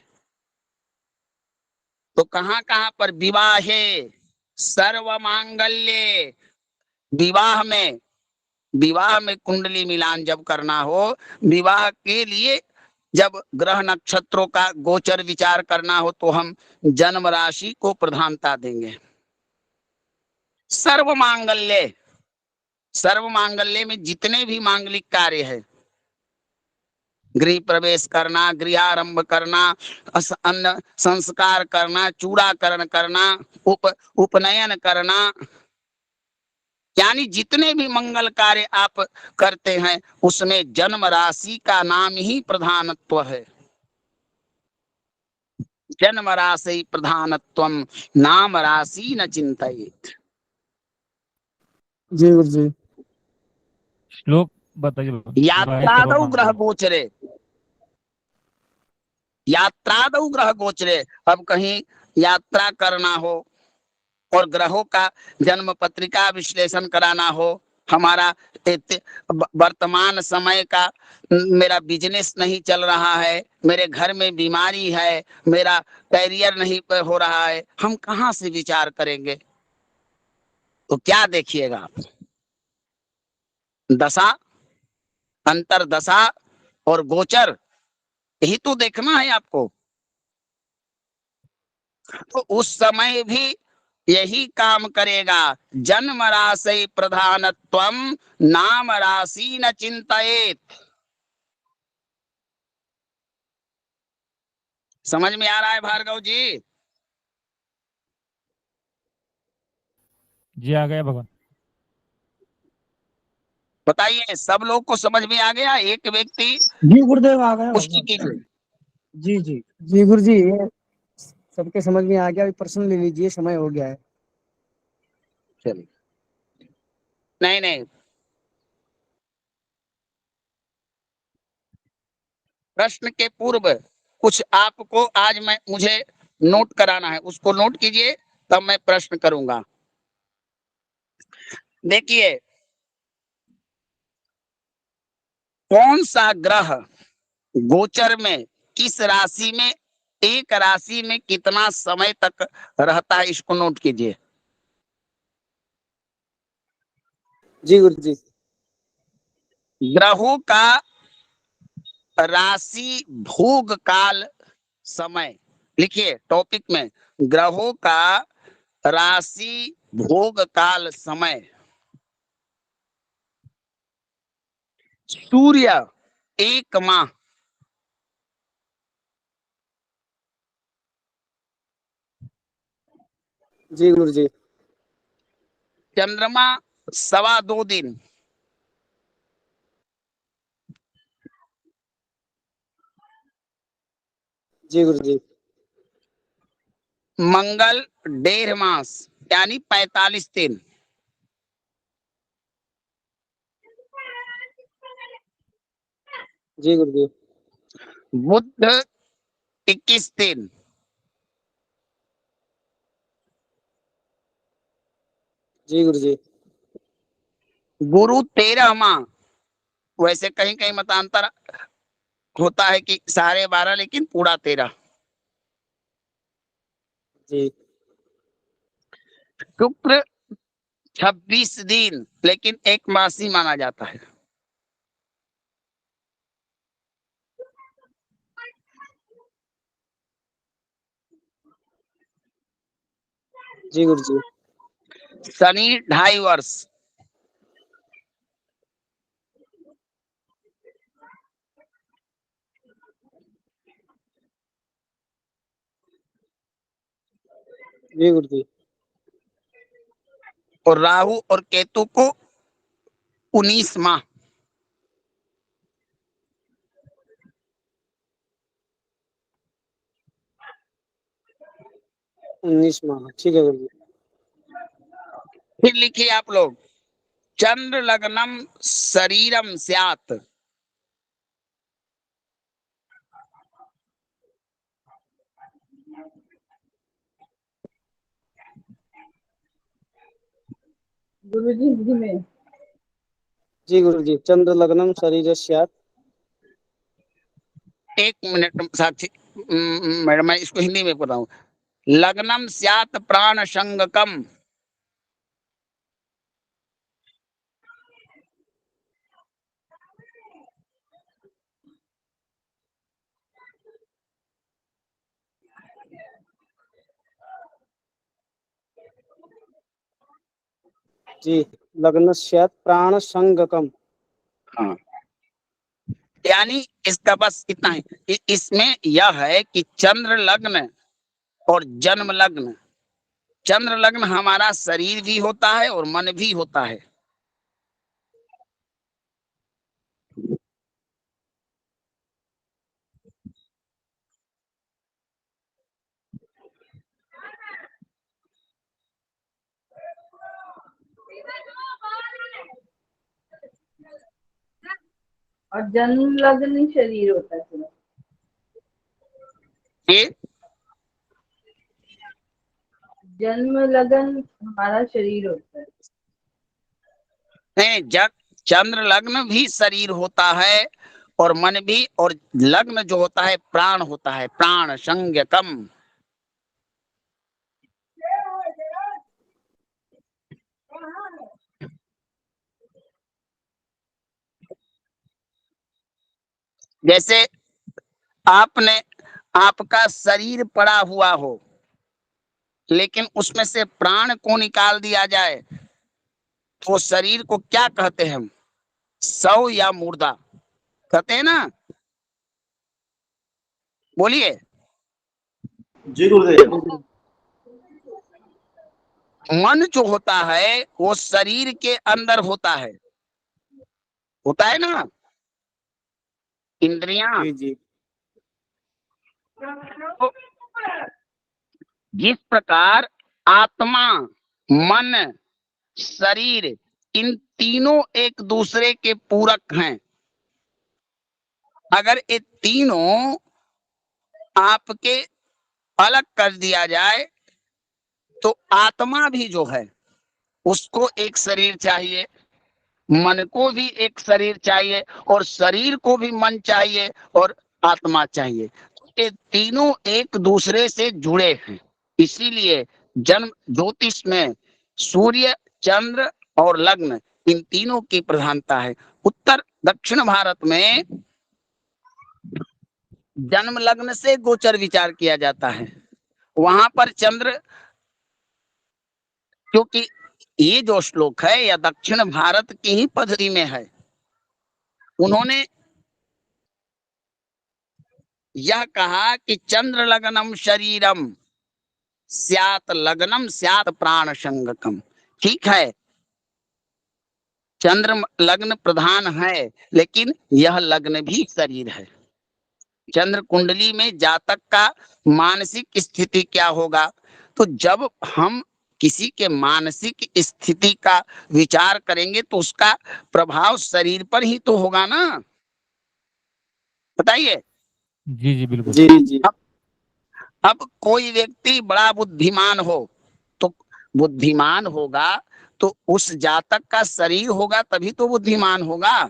तो कहां कहां पर विवाहे सर्व मांगल्ये, विवाह में कुंडली मिलान जब करना हो, विवाह के लिए जब ग्रह नक्षत्रों का गोचर विचार करना हो तो हम जन्म राशि को प्रधानता देंगे। सर्व मांगल्य में जितने भी मांगलिक कार्य है, गृह प्रवेश करना, गृहारंभ करना, अन्न संस्कार करना, चूड़ाकरण करना, उपनयन करना, यानी जितने भी मंगल कार्य आप करते हैं उसमें जन्म राशि का नाम ही प्रधानत्व है। जन्म राशि प्रधानत्वम नाम राशि न चिंतित।
जी गुरु जी।
श्लोक बताइए भगवान।
यात्रादौ ग्रह गोचरे, यात्रादौ ग्रह गोचरे, अब कहीं यात्रा करना हो और ग्रहों का जन्म पत्रिका विश्लेषण कराना हो, हमारा वर्तमान समय का मेरा बिजनेस नहीं चल रहा है, मेरे घर में बीमारी है, मेरा कैरियर नहीं हो रहा है, हम कहां से विचार करेंगे? तो क्या देखिएगा आप, दशा, अंतर दशा और गोचर, यही तो देखना है आपको। तो उस समय भी यही काम करेगा, जन्म राशि प्रधानत्वम नाम राशि न चिंतित। समझ में आ रहा है भार्गव जी?
जी आ गया भगवान।
बताइए, सब लोग को समझ में आ गया? एक व्यक्ति
जी गुरुदेव आ गया
पुष्टि
भगवान।
कीजिए।
जी जी।
जी गुरु जी, ये सबके समझ में आ गया। अभी प्रश्न ले लीजिए, समय हो गया है।
चलिए, नहीं नहीं, प्रश्न के पूर्व कुछ आपको आज मुझे नोट कराना है, उसको नोट कीजिए, तब मैं प्रश्न करूंगा। देखिए, कौन सा ग्रह गोचर में किस राशि में, एक राशि में कितना समय तक रहता है, इसको नोट कीजिए।
जी गुरु जी।
ग्रहों का राशि भोग काल समय लिखिए टॉपिक में, ग्रहों का राशि भोग काल समय। सूर्य 1 माह,
जी गुरु जी।
चंद्रमा 2.25 दिन,
जी गुरु जी।
मंगल 1.5 मास यानी 45 दिन,
जी गुरु जी।
बुध 21 दिन,
जी गुरु जी।
गुरु 13 माह। वैसे कहीं कहीं मतांतर होता है कि 12.5 लेकिन पूरा 13।
जी
शुक्र 26 दिन लेकिन एक मासी माना जाता है।
जी गुरु जी।
शनि 2.5 वर्ष,
जी गुरु जी।
और राहु और केतु को 19 माह।
उन्नीस माह, ठीक है गुरु जी।
फिर लिखिए आप लोग, चंद्र लग्नम शरीरम स्यात्।
गुरु जी हिंदी में।
जी गुरु जी, चंद्र लग्नम शरीर स्यात्।
एक मिनट साक्षी मैडम, मैं इसको हिंदी में बताऊं। लग्नम स्यात् प्राण संगकम।
जी, लग्न स्यात् प्राण संगकम।
हाँ, यानी इसका बस इतना है। इसमें यह है कि चंद्र लग्न और जन्म लग्न। चंद्र लग्न हमारा शरीर भी होता है और मन भी होता है।
और जन्म लग्न शरीर होता है।
ये
जन्म लगन हमारा शरीर होता है।
नहीं, जग चंद्र लग्न भी शरीर होता है और मन भी, और लग्न जो होता है प्राण होता है, प्राण संज्ञकम। जैसे आपने, आपका शरीर पड़ा हुआ हो लेकिन उसमें से प्राण को निकाल दिया जाए तो शरीर को क्या कहते हैं हम? शव या मुर्दा कहते हैं ना? बोलिए।
जी गुरुदेव।
मन जो होता है वो शरीर के अंदर होता है ना? इंद्रियां।
जी जी।
तो जिस प्रकार आत्मा, मन, शरीर, इन तीनों एक दूसरे के पूरक हैं। अगर ये तीनों आपके अलग कर दिया जाए तो आत्मा भी जो है उसको एक शरीर चाहिए, मन को भी एक शरीर चाहिए, और शरीर को भी मन चाहिए और आत्मा चाहिए। ये तीनों एक दूसरे से जुड़े हैं। इसीलिए जन्म ज्योतिष में सूर्य, चंद्र और लग्न, इन तीनों की प्रधानता है। उत्तर दक्षिण भारत में जन्म लग्न से गोचर विचार किया जाता है। वहां पर चंद्र, क्योंकि ये जो श्लोक है यह दक्षिण भारत की ही पद्धति में है, उन्होंने यह कहा कि चंद्र लग्नम शरीरम स्यात् लग्नम स्यात् प्राण संगकम। ठीक है, चंद्र लग्न प्रधान है लेकिन यह लग्न भी शरीर है। चंद्र कुंडली में जातक का मानसिक स्थिति क्या होगा? तो जब हम किसी के मानसिक स्थिति का विचार करेंगे तो उसका प्रभाव शरीर पर ही तो होगा ना। बताइए।
जी जी बिल्कुल।
जी जी
अब कोई व्यक्ति बड़ा बुद्धिमान हो तो बुद्धिमान होगा तो उस जातक का शरीर होगा तभी तो बुद्धिमान होगा।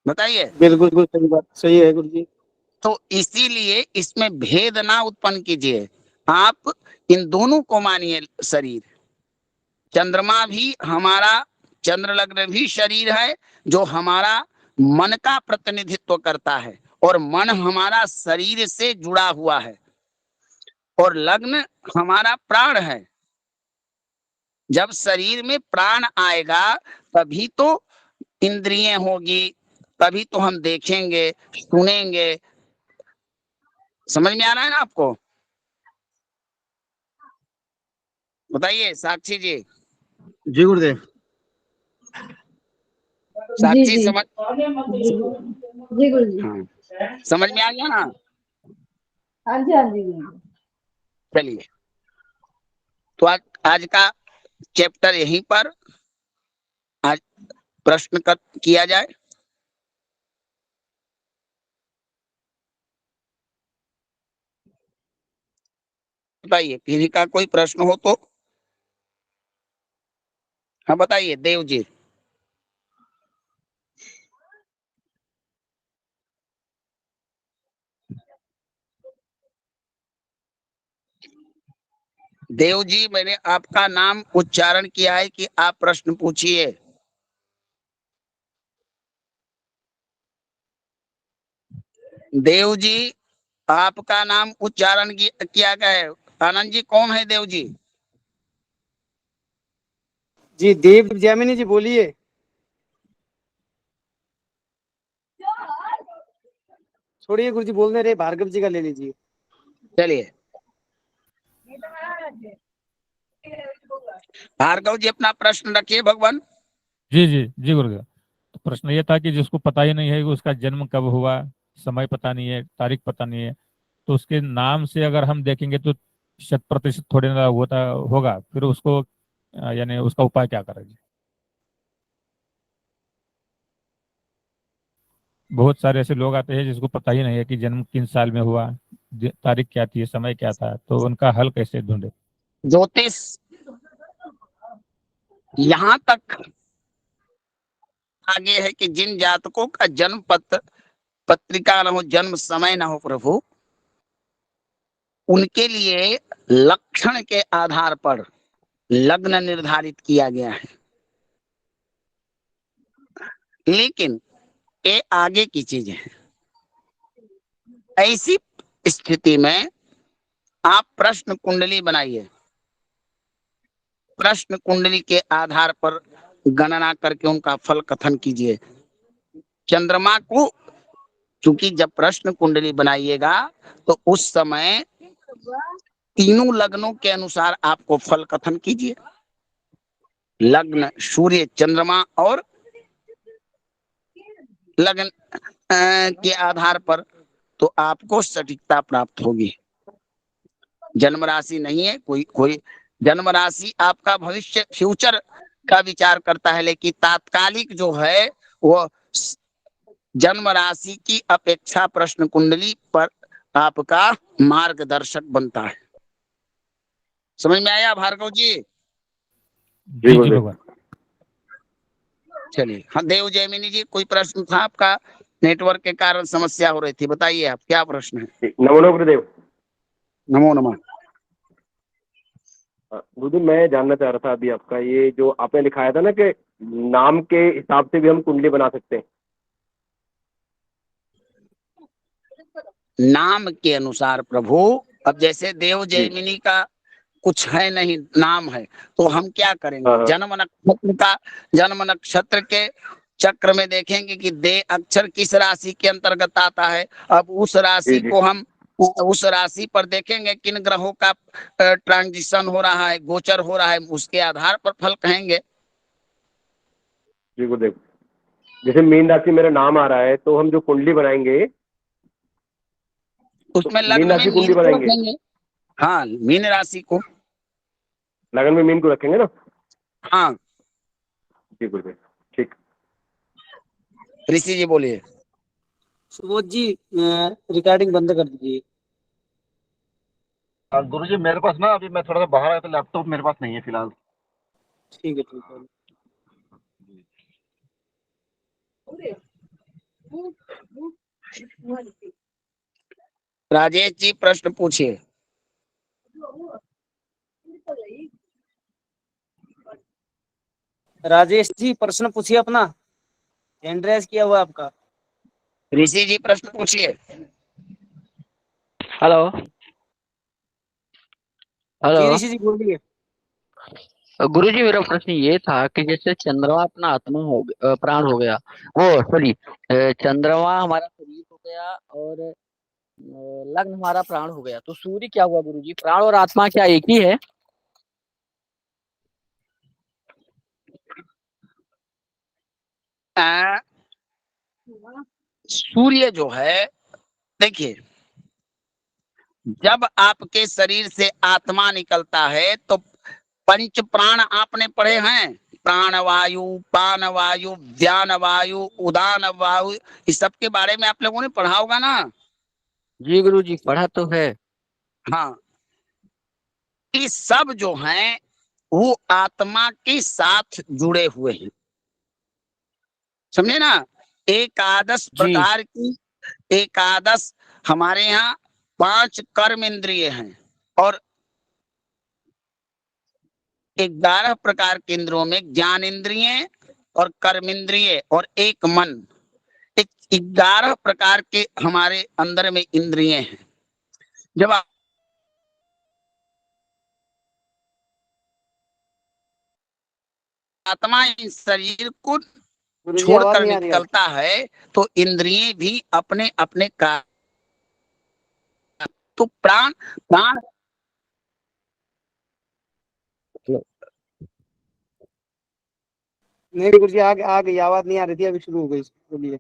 बताइए।
बिल्कुल बिल्कुल सही बात, सही है गुरु जी।
तो इसीलिए इसमें भेद ना उत्पन्न कीजिए, आप इन दोनों को मानिए शरीर। चंद्रमा भी हमारा, चंद्र लग्न भी शरीर है जो हमारा मन का प्रतिनिधित्व करता है, और मन हमारा शरीर से जुड़ा हुआ है, और लग्न हमारा प्राण है। जब शरीर में प्राण आएगा तभी तो इंद्रियें होगी, तभी तो हम देखेंगे सुनेंगे। समझ में आ रहा है ना आपको? बताइए साक्षी जी।
जी गुरुदेव।
जी
साक्षी
जी
समझ,
जी गुरु जी।
हाँ समझ में आ गया ना?
हाँ जी हाँ जी गुरु जी।
चलिए, तो आज का चैप्टर यहीं पर आज प्रश्न किया जाए। बताइए, किसी का कोई प्रश्न हो तो। हाँ बताइए देव जी। देव जी, मैंने आपका नाम उच्चारण किया है कि आप प्रश्न पूछिए। देव जी, आपका नाम उच्चारण किया गया है। आनंद जी कौन है देव जी?
जी देव जैमिनी जी बोलिए। छोड़िए गुरु जी, बोलने रहे, भार्गव जी का ले लीजिए।
चलिए भार्गव जी अपना प्रश्न रखिए भगवान।
जी जी जी गुरुदेव। तो प्रश्न ये था कि जिसको पता ही नहीं है कि उसका जन्म कब हुआ, समय पता नहीं है, तारीख पता नहीं है, तो उसके नाम से अगर हम देखेंगे तो 100% थोड़े ना होता होगा, फिर उसको यानी उसका उपाय क्या करेंगे? बहुत सारे ऐसे लोग आते हैं जिसको पता ही नहीं है कि जन्म किन साल में हुआ, तारीख क्या थी, समय क्या था, तो उनका हल कैसे ढूंढे?
ज्योतिष यहाँ तक आगे है कि जिन जातकों का जन्म पत्र पत्रिका न हो, जन्म समय न हो प्रभु, उनके लिए लक्षण के आधार पर लग्न निर्धारित किया गया है। लेकिन ये आगे की चीज है। ऐसी स्थिति में आप प्रश्न कुंडली बनाइए, प्रश्न कुंडली के आधार पर गणना करके उनका फल कथन कीजिए। चंद्रमा को, क्योंकि जब प्रश्न कुंडली बनाइएगा तो उस समय तीनों लग्नों के अनुसार आपको फल कथन कीजिए। लग्न, सूर्य, चंद्रमा और लग्न के आधार पर तो आपको सटीकता प्राप्त होगी। जन्म राशि नहीं है, कोई कोई जन्म राशि आपका भविष्य फ्यूचर का विचार करता है, लेकिन तात्कालिक जो है वो जन्म राशि की अपेक्षा प्रश्न कुंडली पर आपका मार्गदर्शक बनता है। समझ में आया भार्गव जी?
जी जी भगवान।
चलिए, हाँ देव जयमिनी जी, कोई प्रश्न था आपका? नेटवर्क के कारण समस्या हो रही थी, बताइए आप क्या प्रश्न है।
नमो नमो गुरुदेव।
नमो नमः।
गुरुदेव मैं जानना चाह रहा था अभी आपका ये जो आपने लिखाया था ना कि नाम के हिसाब से भी हम कुंडली बना सकते हैं।
नाम के अनुसार प्रभु, अब जैसे देव जयमिनी का कुछ है नहीं, नाम है, तो हम क्या करेंगे?
हाँ।
जन्म नक्षत्र के चक्र में देखेंगे कि दे अक्षर किस राशि के अंतर्गत आता है। अब उस राशि को हम उस राशि पर देखेंगे किन ग्रहों का ट्रांजिशन हो रहा है, गोचर हो रहा है, उसके आधार पर फल कहेंगे।
जी गुरुदेव, जैसे मीन राशि मेरा नाम आ रहा है तो हम जो कुंडली बनाएंगे
उसमें
तो
लग्न
मीन
में
राशि
मीन
कुंडली
को
बनाएंगे,
रखेंगे। हाँ, मीन राशि को,
लगन में मीन को रखेंगे ना।
हाँ।
जी गुरुदेव, ठीक।
ऋषि जी बोलिए।
सुबोध जी रिकॉर्डिंग बंद कर दीजिए।
गुरुजी मेरे पास ना अभी मैं थोड़ा सा बाहर आया तो लैपटॉप मेरे पास नहीं है फिलहाल।
ठीक है ठीक है।
राजेश जी प्रश्न पूछिए।
राजेश जी प्रश्न पूछिए अपना, हैंड रेज किया हुआ है आपका।
ऋषि जी प्रश्न पूछिए।
Hello hello.
जी ऋषि जी बोलिए।
गुरुजी मेरा प्रश्न ये था कि जैसे चंद्रमा अपना आत्मा हो गया, प्राण हो गया, वो सॉरी, चंद्रमा हमारा शरीर हो गया और लग्न हमारा प्राण हो गया, तो सूर्य क्या हुआ गुरुजी? प्राण और आत्मा क्या एक ही है?
आ, सूर्य जो है, देखिए, जब आपके शरीर से आत्मा निकलता है तो पंच प्राण आपने पढ़े हैं, प्राण वायु, पान वायु, व्यान वायु, उदान वायु, इस सब के बारे में आप लोगों ने पढ़ा होगा ना।
जी गुरुजी पढ़ा तो है।
हाँ, ये सब जो हैं वो आत्मा के साथ जुड़े हुए हैं, समझे ना। एकादश
जी
प्रकार की, एकादश हमारे यहाँ 5 कर्म इंद्रिय हैं और 11 प्रकार के इंद्रियों में ज्ञान इंद्रिय और कर्म इंद्रिय और एक मन, एक 11 प्रकार के हमारे अंदर में इंद्रिय हैं। जब आत्मा इस शरीर को
गुरुजी आवाज
छोड़कर
नहीं आ रही है।
निकलता है तो इंद्रिय भी अपने अपने का, तो प्राण प्राण
नहीं गुरुजी आ गई, आवाज नहीं आ रही थी, अभी शुरू हो गई, बोलिए।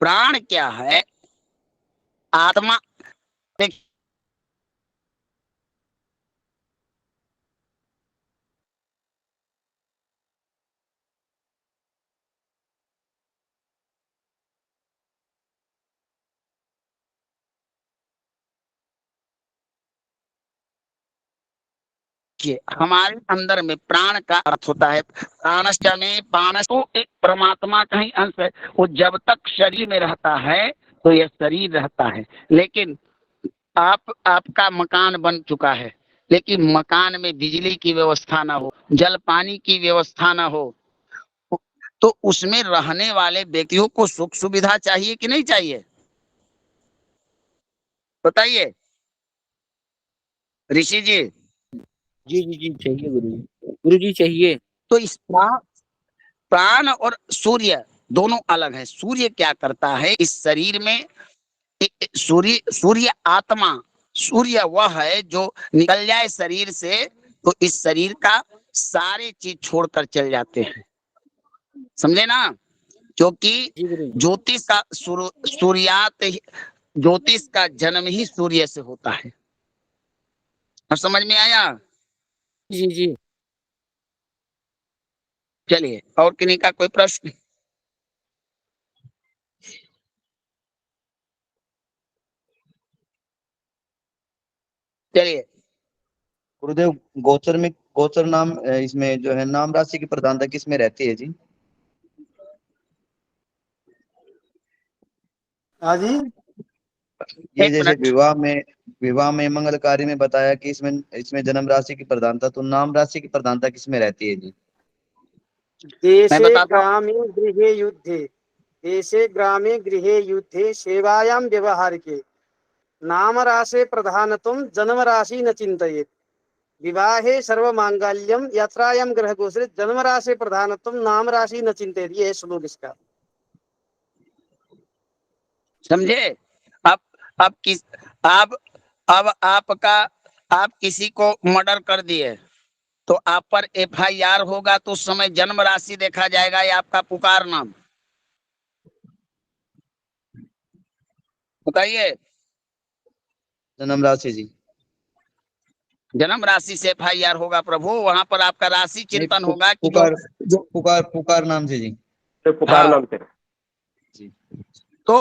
प्राण क्या है? आत्मा, देखिए हमारे अंदर में प्राण का अर्थ होता है प्राणश्च में प्राणस, तो एक परमात्मा का ही अंश है। वो जब तक शरीर में रहता है तो यह शरीर रहता है, लेकिन आपका मकान बन चुका है, लेकिन मकान में बिजली की व्यवस्था ना हो, जल पानी की व्यवस्था ना हो, तो उसमें रहने वाले व्यक्तियों को सुख सुविधा चाहिए कि नहीं चाहिए? बताइए ऋषि जी।
जी जी जी चाहिए गुरुजी, गुरुजी चाहिए।
तो इस प्राण और सूर्य दोनों अलग है। सूर्य क्या करता है इस शरीर में? सूर्य सूर्य आत्मा, सूर्य वह है जो निकल जाए शरीर से तो इस शरीर का सारे चीज छोड़कर चल जाते हैं, समझे ना। क्योंकि
जी गुरुजी।
ज्योतिष का ज्योतिष का जन्म ही सूर्य से होता है। अब समझ में आया?
जी जी
चलिए, और किन्हीं का कोई प्रश्न? चलिए,
गुरुदेव, गोचर नाम इसमें जो है नाम राशि की प्रधानता किस में रहती है जी?
हाँ जी।
ये
एक
जैसे
मिनट।
विवाह में मंगलकारी में बताया कि इसमें इसमें जन्म राशि की प्रधानता, तो नाम राशि की प्रधानता किस में रहती है जी?
मैं
देशे
बताता हूँ।
ग्रामे गृहे युद्धे, देशे ग्रामे गृहे युद्धे सेवायां व्यवहारिके नाम राशे प्रधानत्वं जन्म राशि न चिंतयेत्, विवाहे सर्व मांगल्यम यात्रायां ग्रह गोचरे जन्म राशि प्रधानत्वं नाम राशि न चिंतयेत्। ये है श्लोक इसका।
समझे? अब किस अब आपका, आप किसी को मर्डर कर दिए तो आप पर FIR होगा तो उस समय जन्म राशि देखा जाएगा या आपका पुकार नाम? बताइए।
जन्म राशि जी।
जन्म राशि से FIR होगा प्रभु, वहां पर आपका राशि
नहीं,
चिंतन होगा कि जो
पुकार नाम से जी।
तो पुकार
हाँ,
नाम से।
जी।
तो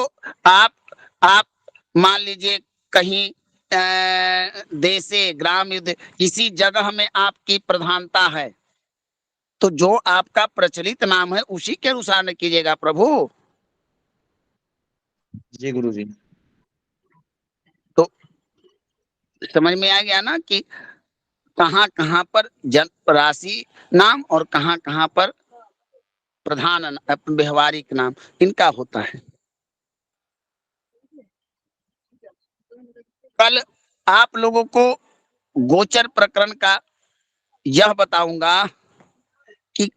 आप मान लीजिए कहीं देशे ग्राम युद्ध किसी जगह में आपकी प्रधानता है, तो जो आपका प्रचलित नाम है उसी के अनुसार न कीजिएगा प्रभु।
जी गुरुजी।
तो समझ में आ गया ना कि कहाँ कहाँ पर जन्म राशि नाम और कहाँ कहाँ पर प्रधान व्यवहारिक नाम इनका होता है। कल आप लोगों को गोचर प्रकरण का यह बताऊंगा कि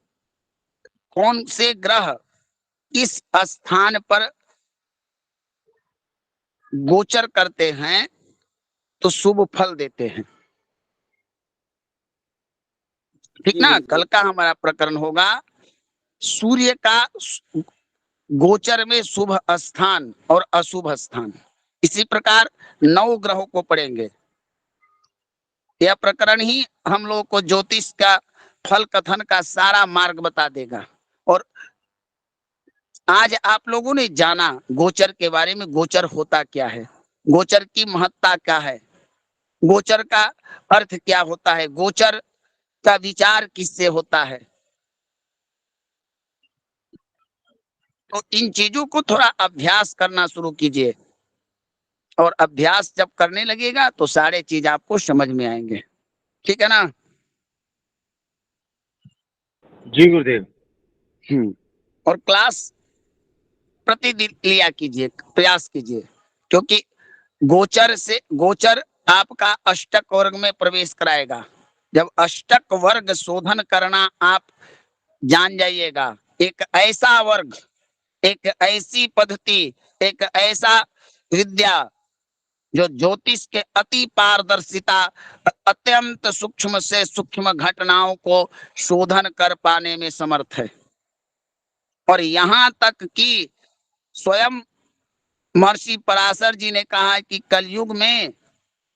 कौन से ग्रह किस स्थान पर गोचर करते हैं तो शुभ फल देते हैं। ठीक
जी
ना।
गुरुजी।
कल का हमारा प्रकरण होगा सूर्य का गोचर में शुभ स्थान और अशुभ स्थान। इसी प्रकार 9 ग्रहों को पढ़ेंगे। यह प्रकरण ही हम लोगों को ज्योतिष का फल कथन का सारा मार्ग बता देगा। और आज आप लोगों ने जाना गोचर के बारे में, गोचर होता क्या है, गोचर की महत्ता क्या है, गोचर का अर्थ क्या होता है, गोचर का विचार किससे होता है। तो इन चीजों को थोड़ा अभ्यास करना शुरू कीजिए, और अभ्यास जब करने लगेगा तो सारे चीज आपको समझ में आएंगे। ठीक है ना।
जी गुरुदेव।
और क्लास प्रतिदिन लिया कीजिए, प्रयास कीजिए, क्योंकि गोचर आपका अष्टक वर्ग में प्रवेश कराएगा। जब अष्टक वर्ग शोधन करना आप जान जाइएगा, एक ऐसा वर्ग, एक ऐसी पद्धति, एक ऐसा विद्या जो ज्योतिष के अति पारदर्शिता, अत्यंत सूक्ष्म से सूक्ष्म घटनाओं को शोधन कर पाने में समर्थ है। और यहाँ तक कि स्वयं महर्षि पराशर जी ने कहा कि कलयुग में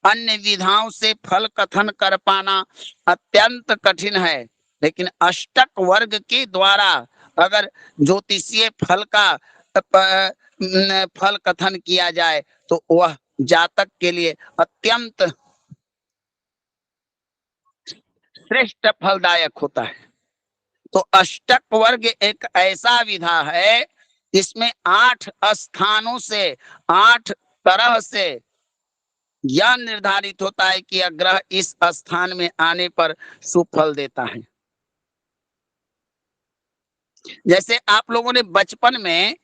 अन्य विधाओं से फल कथन कर पाना अत्यंत कठिन है, लेकिन अष्टक वर्ग के द्वारा अगर ज्योतिषीय फल का फल कथन किया जाए तो वह जातक के लिए अत्यंत श्रेष्ठ फलदायक होता है। तो अष्टक वर्ग एक ऐसा विधा है जिसमें 8 स्थानों से 8 तरह से यह निर्धारित होता है कि यह ग्रह इस स्थान में आने पर शुभ फल देता है। जैसे आप लोगों ने बचपन में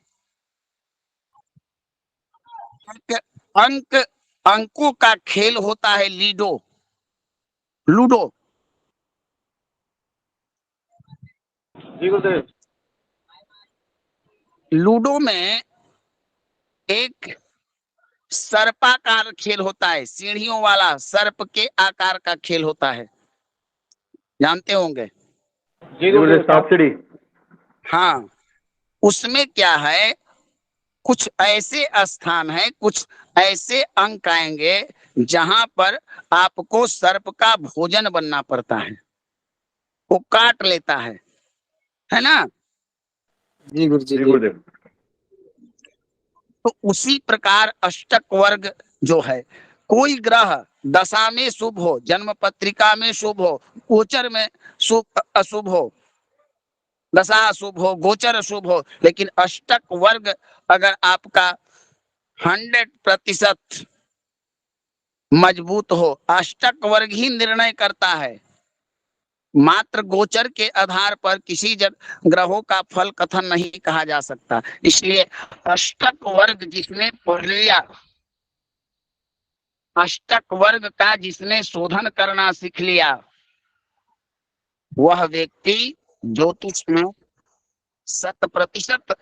अंकों का खेल होता है, लूडो।
जी गुरुदेव।
लूडो में एक सर्पाकार खेल होता है, सीढ़ियों वाला सर्प के आकार का खेल होता है, जानते होंगे।
जी गुरुदेव, सांप सीढ़ी।
हाँ, उसमें क्या है, कुछ ऐसे स्थान है, कुछ ऐसे अंक आएंगे जहां पर आपको सर्प का भोजन बनना पड़ता है, वो काट लेता है ना।
जी गुरुजी।
जी गुरुदेव।
तो उसी प्रकार अष्टक वर्ग जो है, कोई ग्रह दशा में शुभ हो, जन्म पत्रिका में शुभ हो, गोचर में शुभ अशुभ हो, दशा अशुभ हो, गोचर अशुभ हो, लेकिन अष्टक वर्ग अगर आपका 100% मजबूत हो, अष्टक वर्ग ही निर्णय करता है। मात्र गोचर के आधार पर किसी ग्रहों का फल कथन नहीं कहा जा सकता। इसलिए अष्टक वर्ग जिसने पढ़ लिया, अष्टक वर्ग का जिसने शोधन करना सीख लिया, वह व्यक्ति ज्योतिष में 100%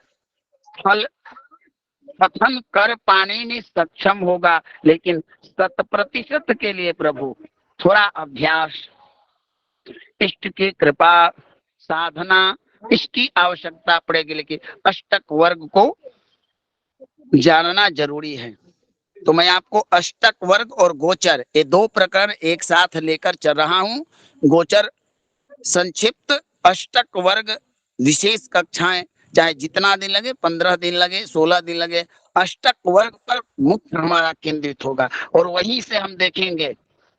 फल कथन कर पाने में सक्षम होगा। लेकिन 100% के लिए प्रभु थोड़ा अभ्यास, इष्ट की कृपा, साधना, इसकी आवश्यकता पड़ेगी। लेकिन अष्टक वर्ग को जानना जरूरी है। तो मैं आपको अष्टक वर्ग और गोचर, ये 2 प्रकरण एक साथ लेकर चल रहा हूं। गोचर संक्षिप्त, अष्टक वर्ग विशेष कक्षाएं चाहे जितना दिन लगे, 15 दिन लगे, 16 दिन लगे, अष्टक वर्ग पर मुख्य हमारा केंद्रित होगा। और वहीं से हम देखेंगे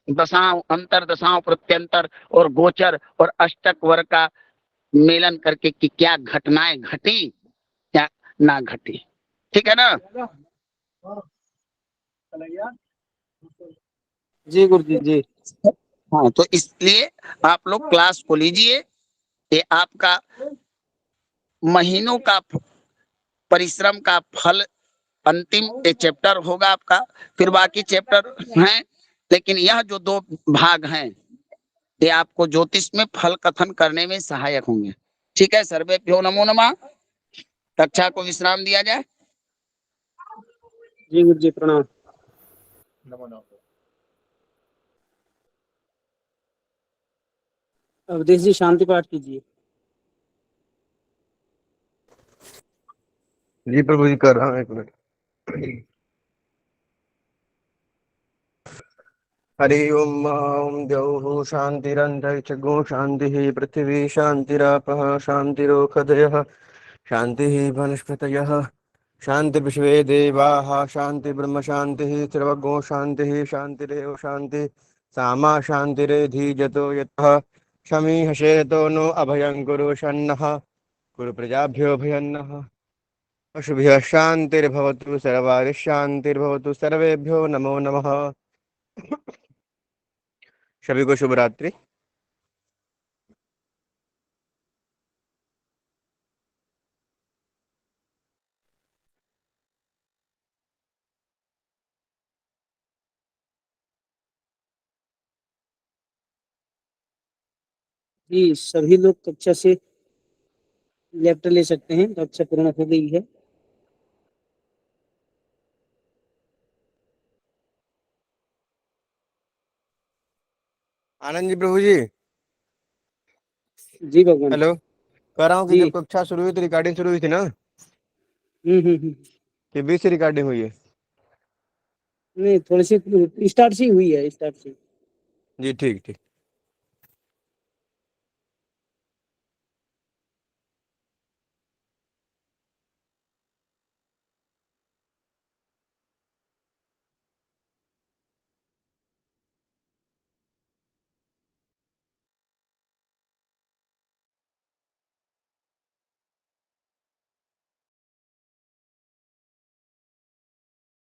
दशाओं, अंतर दशाओं, प्रत्यंतर और गोचर और अष्टक वर्ग का मेलन करके कि क्या घटनाएं घटी क्या ना घटी। ठीक है ना?
जी गुरुजी जी।
हाँ, तो इसलिए आप लोग क्लास को लीजिए। ये आपका महीनों का परिश्रम का फल, अंतिम ये चैप्टर होगा आपका। फिर बाकी चैप्टर हैं, लेकिन यह जो 2 भाग हैं ये आपको ज्योतिष में फल कथन करने में सहायक होंगे। ठीक है, सर्वेभ्यो नमो नमः। कक्षा को विश्राम दिया जाए।
जी गुरुजी प्रणाम। अवधेश जी शांति पाठ कीजिए।
जी प्रभु जी कर रहा हूँ, एक मिनट। हरि ओम ओम द्यौः शान्तिरन्तरिक्षगो शान्तिः पृथिवी शान्तिरापः शान्तिरोषधयः शान्तिः वनस्पतयः शान्ति विश्वे देवाः शान्ति ब्रह्म शान्तिः सर्वगो शान्तिः शान्तिरेव शान्ति सामा शान्तिरेधीजतो यतः शमी हशेतो नो अभयं कुरु शन्नः कुरु प्रजाभ्यो भयन्नः पशुभ्यः शान्तिर्भवतु सर्वारिः शान्तिर्भवतु सर्वेभ्यो नमो नमः। सभी को शुभ रात्रि।
जी सभी लोग कक्षा से लेफ्ट ले सकते हैं, कक्षा पूर्ण हो गई है।
आनंद जी प्रभु जी
जी भगवान।
हेलो, कह रहा हूँ कि
जी।
जब कक्षा शुरू हुई तो रिकॉर्डिंग शुरू हुई थी ना,
हम्म।
कि बीच से रिकॉर्डिंग हुई है?
नहीं, थोड़ी सी स्टार्ट सी हुई है, स्टार्ट सी।
जी ठीक ठीक।